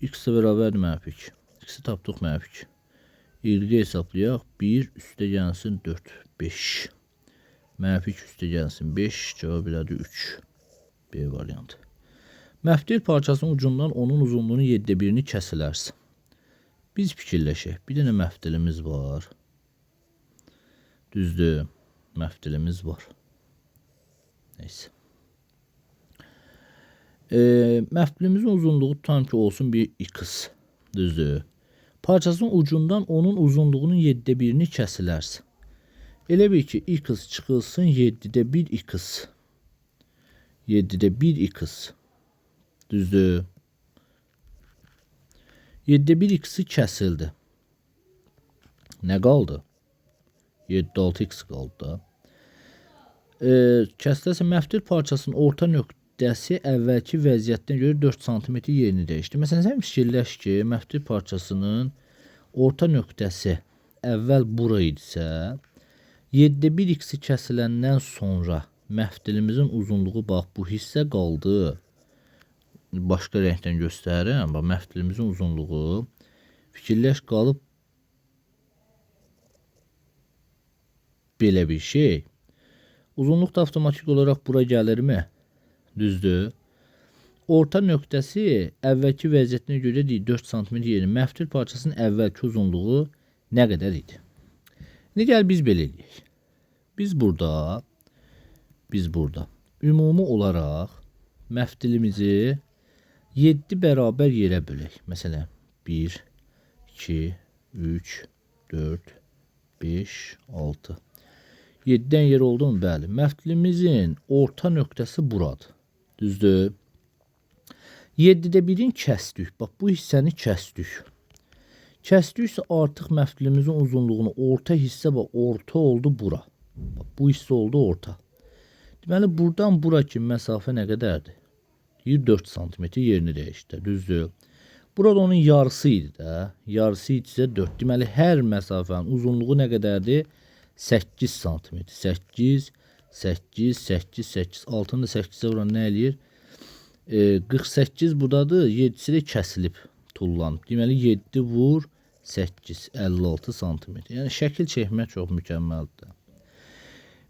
X bərabərdir mənfi 2. X-i tapdıq mənfi 2. Y hesablayaq. 1 üstə gəlsin 4. 5. Mənfi 2 üstə gəlsin 5. Cavab elədi 3. B variantı. Məftil parçasının ucundan onun uzunluğunun 7/1'ni kəsilərsə. Biz fikirləşək. Bir dənə məftilimiz var. Düzdür. Məftilimiz var. Neyse. Məftilimizin uzunluğu tutan ki olsun bir x. Düzdür. Parçasının ucundan onun uzunluğunun 7/1'ni kəsilərsə. Elə bil ki x çıxılsın 7/1 x. 7/1 x. Düzdür. 7/1 x-i kəsildi. Nə qaldı? 7/6 x qaldı da. Kəsilərsə məftil parçasının orta nöqtəsi əvvəlki vəziyyətdən görə 4 cm yerini dəyişdi. Məsələn, sən fikirləş ki, məftil parçasının orta nöqtəsi əvvəl bura idisə, 7/1 x-i kəsiləndən sonra məftilimizin uzunluğu bax bu hissə qaldı. Başqa rəngdən göstərirəm. Bax, məftilimizin uzunluğu fikirləş qalıb belə bir şey. Uzunluq da avtomatik olaraq bura gəlirmi? Düzdür. Orta nöqtəsi əvvəlki vəziyyətinə görə deyil 4 cm yeri. Məftil parçasının əvvəlki uzunluğu nə qədər idi? İndi gəl biz belə eləyək. Biz burada ümumi olaraq məftilimizi 7 bərabər yerə bölək. Məsələn, 1, 2, 3, 4, 5, 6. 7-dən yer oldu mu? Bəli. Məftilimizin orta nöqtəsi buradır. Düzdür. 7/1'in kəsdik. Bax, bu hissəni kəsdik. Kəsdiksə artıq məftilimizin uzunluğunu orta hissə bax, orta oldu bura. Bax, bu hissə oldu orta. Deməli, buradan bura ki məsafə nə qədərdir? 4 cm yerini dəyişdi. Düzdür. Burada onun yarısı idi də. Yarısı idisə 4. Deməli, hər məsafənin uzunluğu nə qədərdir? 8 cm. 8, 8, 8, 8. Altında 8'e vuran nə eləyir? 48 buradadır. 7'si də kəsilib, tullanıb. Deməli, 7 vur 8, 56 cm. Yəni, şəkil çəkmək çox mükəmməldir.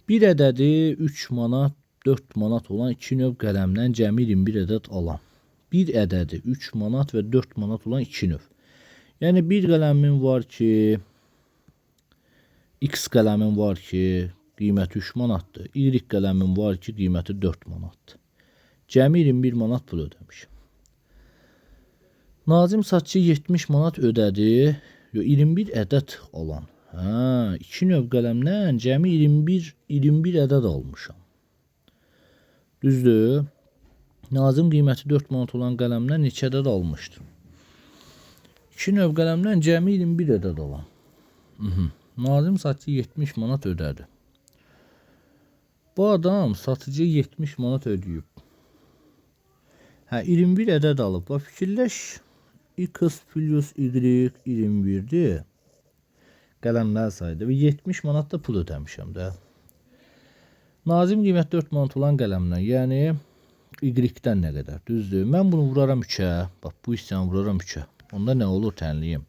Bir ədədi 3 manat, 4 manat olan 2 növ qələmdən cəmi 21 ədəd alan. Bir ədədi 3 manat və 4 manat olan 2 növ. Yəni, bir qələmin var ki, X qələmin var ki, qiyməti 3 manatdır. Y qələmin var ki, qiyməti 4 manatdır. Cəmi 21 manat pul ödəmiş. Nazim satçı 70 manat ödədi. 21 ədəd alan. 2 növ qələmdən cəmi 21 ədəd almışam. Düzdür. Nazim qiyməti 4 manat olan qələmdən neçə ədəd almışdır? 2 növ qələmdən cəmi 21 ədəd alan. Nazim satıcı 70 manat ödədi. Bu adam satıcı 70 manat ödəyib. 21 ədəd alıb. Bax, fikirləş. X plus Y 21'dir. Qələmlər saydı və 70 manat da pul ödəmişəm də. Nazim qiymət 4 manat olan qələmdən, yəni Y-dən nə qədər? Düzdür. Mən bunu vuraram 3'ə. Bax, bu hissəni vuraram 3'ə. Onda nə olur? Tənliyim.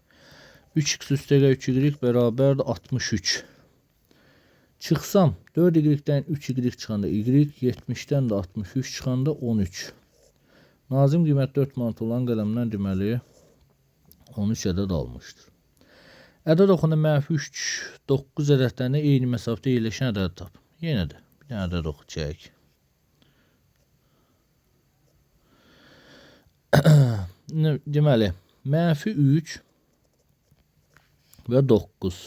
3x üstəgəl 3y bərabərdir 63. Çıxsam 4y-dən 3y çıxanda y, 70'dən də 63 çıxanda 13. Nazim qiymət 4 manat olan qələmdən deməli 13 ədəd almışdır. Ədəd oxunda -3, 9 ədədlərində eyni məsafədə yerləşən ədəd tap. Yenə də bir dənə ədəd oxu çək. Deməli, -3 və 9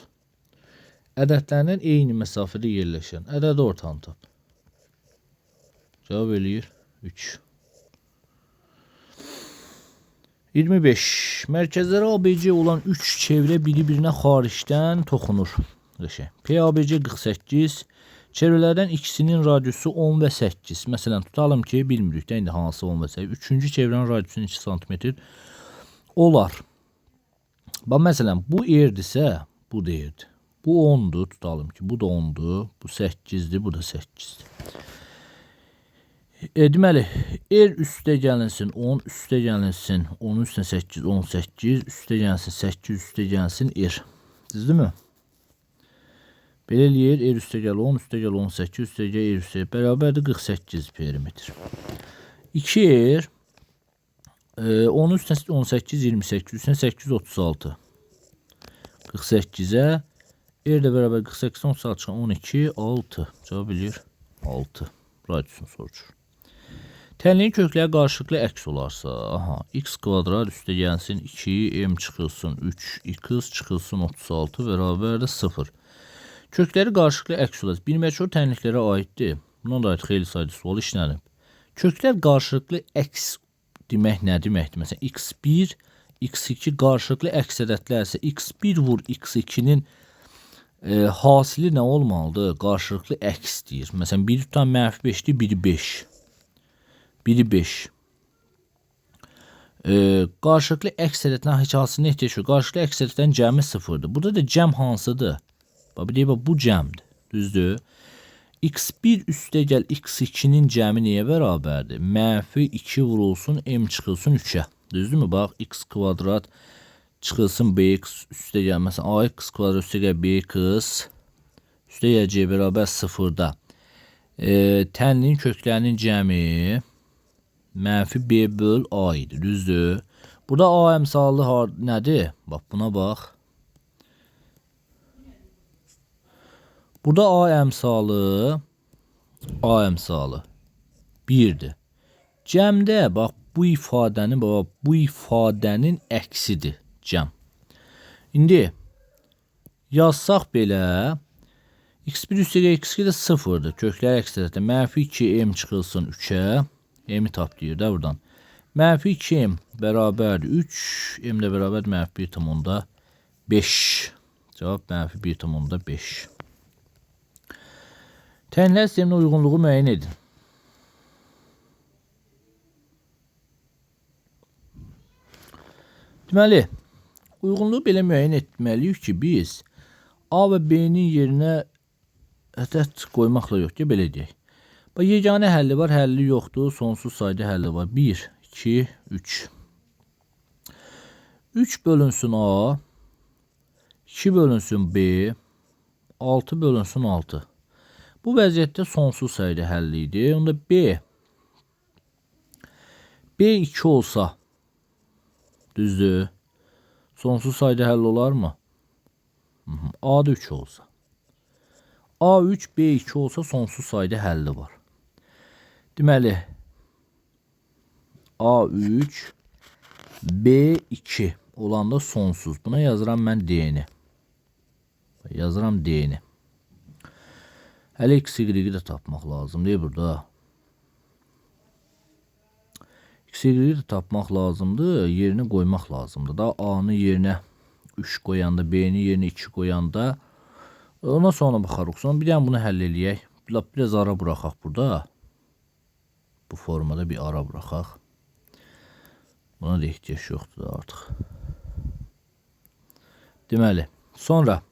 ədədlərinin eyni məsafədə yerləşən ədədi ortanı tap. Cavab eləyir 3. 25. Mərkəzləri ABC olan 3 çevrə biri-birinə xaricdən toxunur. PABC 48, çevrələrdən ikisinin radiusu 10 və 8. Məsələn, tutalım ki, bilmirik də indi hansı 10 və 8. Üçüncü çevrənin radiusunun 2 cm olar. Bax, məsələn, bu erdirsə, bu da erdir. Bu 10'dur, tutalım ki, bu da 10'dur, bu 8'dir, bu da 8'dir. Deməli, r üstə gəlinsin 10, üstə gəlinsin 10 üstə 8, 18, üstə gəlsin 8, üstə gəlsin r. Düzdürmü? Belə eləyir, r üstə gəl 10, üstə gəl 18, üstə gəl r üstə gəl. Bərabərdir 48 perimetr. 2r 10 üstə 18, 28, üstə 8, 36. 48'ə r də bərabər 48, 36 çıxan 12, 6. Cavab eləyir 6. Radiusunu soruşur. Tənliyin kökləri qarşılıqlı əks olarsa, x kvadrat üstə gəlsin 2, m çıxılsın 3, x çıxılsın 36 bərabərdir 0. Kökləri qarşılıqlı əks olarsa, bir məchul tənliklərə aiddir. Buna da aid xeyli sayda sual işlənib. Köklər qarşılıqlı əks demək nə deməkdir? Məsələn, x1, x2 qarşılıqlı əks ədədlərsə, x1 vur x2'nin hasili nə olmalıdır? Qarşılıqlı əks deyir. Məsələn, biri tutan -5'dir, biri 5. Biri 5. Qarşılıqlı əks ədədlərin heç hansına ehtiyac yox. Qarşılıqlı əks ədədlərin cəmi 0'dır. Burada da cəm hansıdır? Bu cəmdir. Düzdür? x1 üstə gəl x2'nin cəmi nəyə bərabərdir? -2 vurulsun m çıxılsın 3'ə. Düzdürmü? Bax, x kvadrat çıxılsın bx üstə gəl. Məsələn, ax kvadrat üstə gəl bx üstə gəl c bərabər 0'da. Tənliyin köklərinin cəmi -b böl a idi. Düzdür? Burada a əmsalı nədir? Bax, buna bax. Burada a əmsalı 1'dir. Cəmdə bax bu ifadənin əksidir cəm. İndi yazsaq belə x1 üstə gəl x2 də 0'dır. Köklər əks ədəddə -2 m çıxılsın 3'ə. M'i tap deyir də buradan. -2 m bərabərdir 3, m də bərabərdir -1,5. Cavab -1,5. Tənlər sisteminə uyğunluğu müəyyən edin. Deməli, uyğunluğu belə müəyyən etməliyik ki, biz A və B-nin yerinə ədəd qoymaqla yox ki, belə deyək. Yeganə həlli var, həlli yoxdur, sonsuz sayda həlli var. 1, 2, 3. 3 bölünsün A, 2 bölünsün B, 6 bölünsün 6. Bu vəziyyətdə sonsuz sayda həlli idi. Onda B2 olsa, düzdür, sonsuz sayda həll olar mı? A da 3 olsa. A3, B2 olsa sonsuz sayda həlli var. Deməli, A3, B2 olanda sonsuz. Buna yazıram mən D-ni. Yazıram D-ni. Hələ x-y-i də tapmaq lazımdır burada. X-y-i də tapmaq lazımdır, yerini qoymaq lazımdır. Da A-nı yerinə 3 qoyanda, B-ni yerinə 2 qoyanda, ondan sonra baxarıq. Sonra bir dənə bunu həll eləyək. Biraz ara buraxaq burada. Bu formada bir ara buraxaq. Buna da ehtiyac yoxdur artıq. Deməli, sonra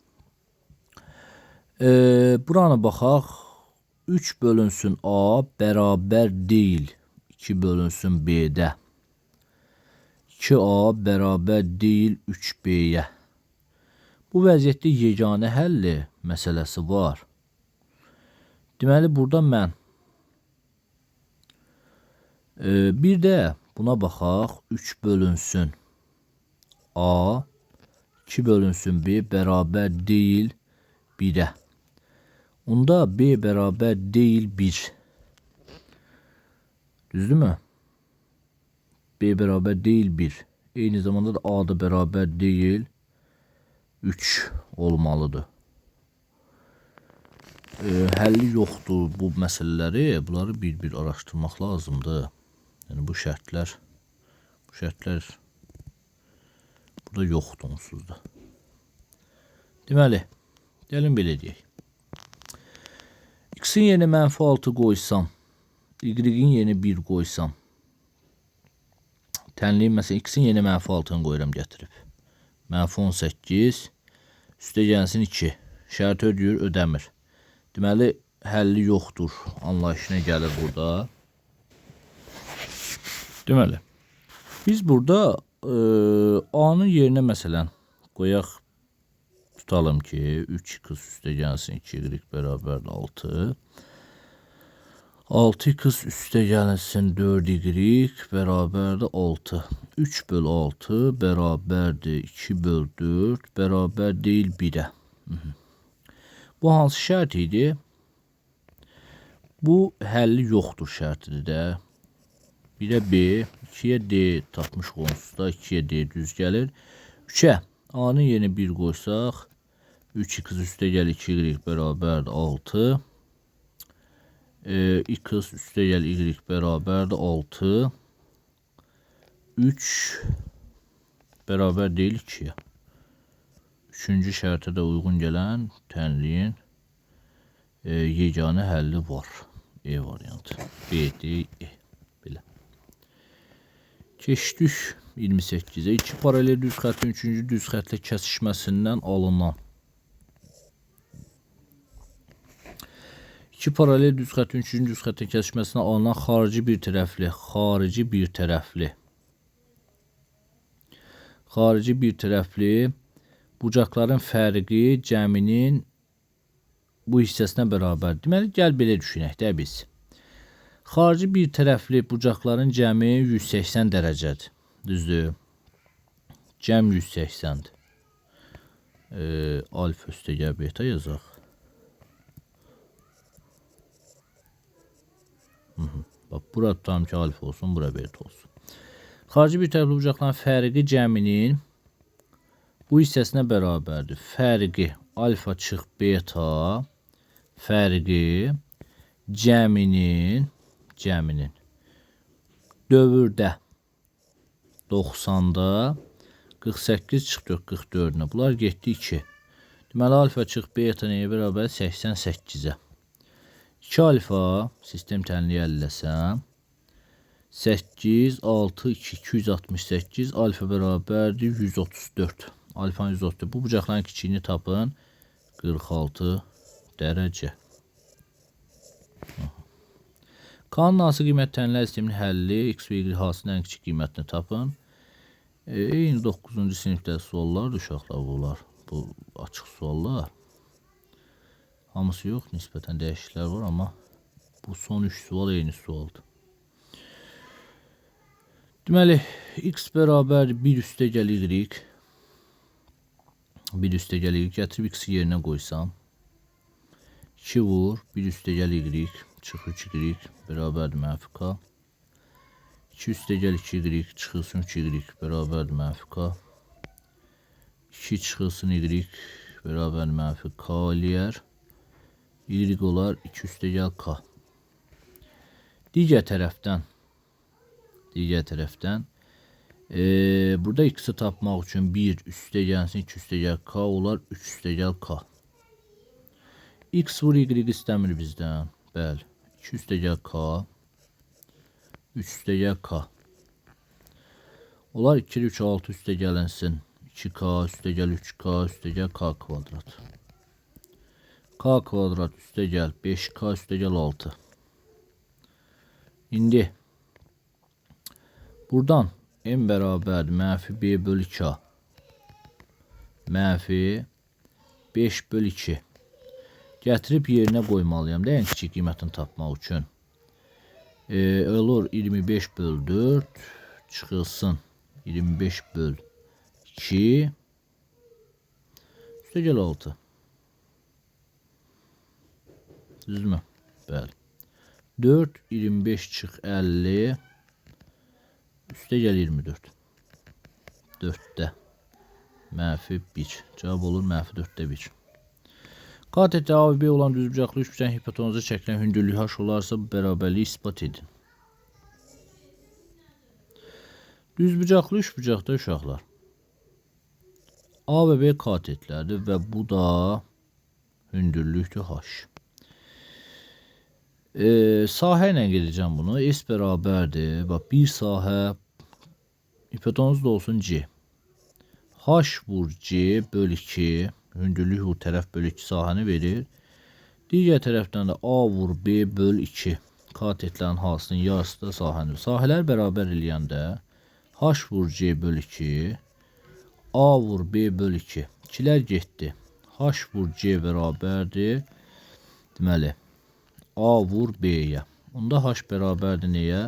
buranı baxaq. 3 bölünsün A bərabər deyil 2 bölünsün B-də. 2A bərabər deyil 3B-yə. Bu vəziyyətdə yeganə həlli məsələsi var. Deməli, burada mən bir də buna baxaq. 3 bölünsün A, 2 bölünsün B bərabər deyil 1'ə. Onda B bərabər deyil 1. Düzdürmü? B bərabər deyil 1. Eyni zamanda da A da bərabər deyil 3 olmalıdır. Həlli yoxdur bu məsələləri, bunları bir-bir araşdırmaq lazımdır. Yəni bu şərtlər burada yoxdur onsuz da. Deməli, gəlin belə deyək. X-in yerinə -6 qoysam, Y-in yerinə 1 qoysam, tənliyin məsələn X-in yerinə -6-ını qoyuram gətirib. -18 üstəgəlsin 2. Şərt ödəyir, ödəmir. Deməli, həlli yoxdur anlayışına gəlir burada. Deməli, biz burada A-nın yerinə məsələn qoyaq, tutalım ki 3x üstə gəlsin 2y bərabər 6. 6x üstə gəlsin 4y bərabər 6. 3 böl 6 bərabərdir 2 böl 4 bərabər deyil 1-ə. Bu hansı şərt idi? Bu həlli yoxdur şərtidir də. 1-ə B, 2-yə D tapmış onsuzda, 2-yə D düz gəlir. 3-ə A-nın yerinə 1 qoysaq, 3x üstə gəl 2y bərabər 6. X üstə gəl y bərabər 6. 3 bərabər deyil 2-yə. Üçüncü şərtə də uyğun gələn tənliyin yeganə həlli var. E variantı. B, D, E. Belə. Keçdik 28-ə. İki paralel düz xəttin 3-cü düz xətlə kəsişməsindən alınan. İki paralel düz xəttin 3-cü düz xətlə kəsişməsindən alınan xarici bir tərəfli bucaqların fərqi cəminin bu hissəsinə bərabər. Deməli, gəl belə düşünək də biz. Xarici bir tərəfli bucaqların cəmi 180 dərəcədir. Düzdür. Cəm 180-dir. Alfa üstə gəl beta yazaq. Bax, bura tutalım ki alfa olsun, bura beta olsun. Xarici bir tərəfli bucaqların fərqi cəminin bu hissəsinə bərabərdir. Fərqi alfa çıx beta fərqi cəminin dövrdə 90-da 48 çıx 44-nə. Bunlar getdi 2. Deməli, alfa çıx beta nəyə bərabər? 88-ə. 2 alfa sistem tənliyi əlləsəm 8, 6, 2, 268 alfa bərabərdir 134. Alfanın 134. Bu bucaqların kiçiyini tapın. 46 dərəcə. K-nın hansı qiymət tənlər sisteminin həlli X və Y hasının ən kiçik qiymətini tapın. Eyni 9-cu sinifdə suallar uşaqlar bunlar. Bu açıq suallar. Hamısı yox, nisbətən dəyişikliklər var, amma bu son 3 sual eyni sualdır. Deməli, X bərabər 1 üstə gəl Y. 1 üstə gəl Y gətirib X yerinə qoysam. 2 vur, 1 üstə gəl Y, çıx 3Y bərabərdir mənfi K. 2 üstə gəl 2Y, çıxılsın 3Y bərabərdir mənfi K. 2 çıxılsın Y bərabərdir mənfi K eləyər. Y olar 2 üstə gəl K. Digər tərəfdən burada X-i tapmaq üçün 1 üstə gəlsin 2 üstə gəl K olar 3 üstə gəl K. X vur Y istəmir bizdən. Bəli. 2 üstə gəl K. 3 üstə gəl K. Olar 2, 3, 6 üstə gəlinsin. 2K üstə gəl 3K üstə gəl K kvadrat. K kvadrat üstə gəl 5K üstə gəl 6. İndi buradan M bərabərdir mənfi B bölü 2A. Mənfi 5 bölü 2. Gətirib yerinə qoymalıyam da, ən kiçik qiymətini tapmaq üçün. Olur 25 böl 4 çıxılsın 25 böl 2 üstə gəl 6. Düzdürmü? Bəli. 4, 25 çıx 50 üstə gəl 24. 4-də -1. Cavab olur -4-1. Katetdə A və B olan düzbucaqlı üçbucağın hipotenuza çəkilən hündürlüyü h olarsa bu bərabərliyi isbat edin. Düzbucaqlı üçbucaqda uşaqlar A və B katetlərdir və bu da hündürlükdür h. Sahə ilə gedəcəm bunu. S bərabərdir. Bax, bir sahə hipotenuz da olsun C. H vur C böl 2. Hündürlük bu tərəf böl 2 sahəni verir. Digər tərəfdən də A vur B böl 2. Katetlərin hansının yarısı da sahəni. Sahələr bərabər eləyəndə H vur C böl 2. A vur B böl 2. 2'lər getdi. H vur C bərabərdir. Deməli, A vur B-yə. Onda H bərabərdir nəyə?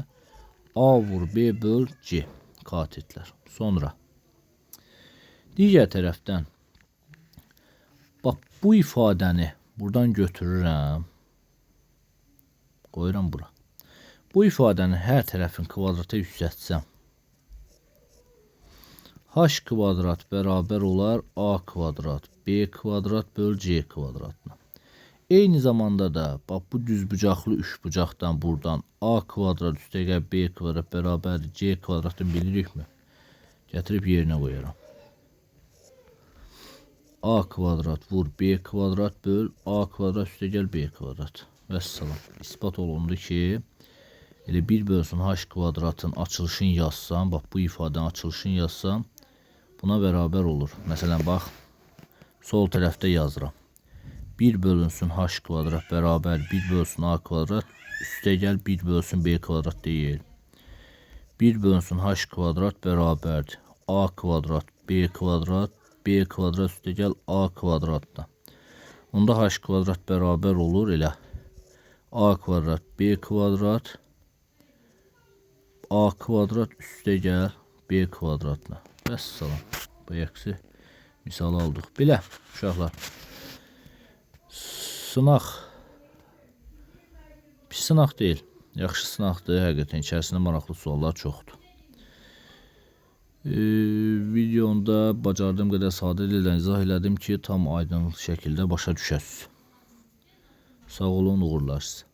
A vur B böl C. Katetlər. Sonra digər tərəfdən bax, bu ifadəni buradan götürürəm. Qoyuram bura. Bu ifadənin hər tərəfin kvadrata yüksəltsəm. H kvadrat bərabər olar A kvadrat B kvadrat böl C kvadratına. Eyni zamanda da bax, bu düzbucaqlı üçbucaqdan buradan A kvadrat üstəgəl B kvadrat bərabərdir C kvadratını bilirikmi? Gətirib yerinə qoyaram. A kvadrat vur B kvadrat böl A kvadrat üstəgəl B kvadrat. Vəssalam. İspat olundu ki, elə 1 bölsün H kvadratın açılışını yazsam, bax, bu ifadənin açılışını yazsam, buna bərabər olur. Məsələn, bax, sol tərəfdə yazıram. 1 bölünsün H kvadrat bərabər 1 bölsün A kvadrat üstəgəl 1 bölsün B kvadrat deyil. 1 bölünsün H kvadrat bərabərdir A kvadrat B kvadrat üstəgəl A kvadratdan. Onda H kvadrat bərabər olur elə A kvadrat B kvadrat A kvadrat üstəgəl B kvadratına. Vəssalam. Bu əksi misal aldıq. Belə uşaqlar. Sınaq pis sınaq deyil. Yaxşı sınaqdır. Həqiqətən içərisində maraqlı suallar çoxdur. Videomda bacardığım qədər sadə dillə izah elədim ki, tam aydın şəkildə başa düşəsiniz. Sağ olun, uğurlar sizə.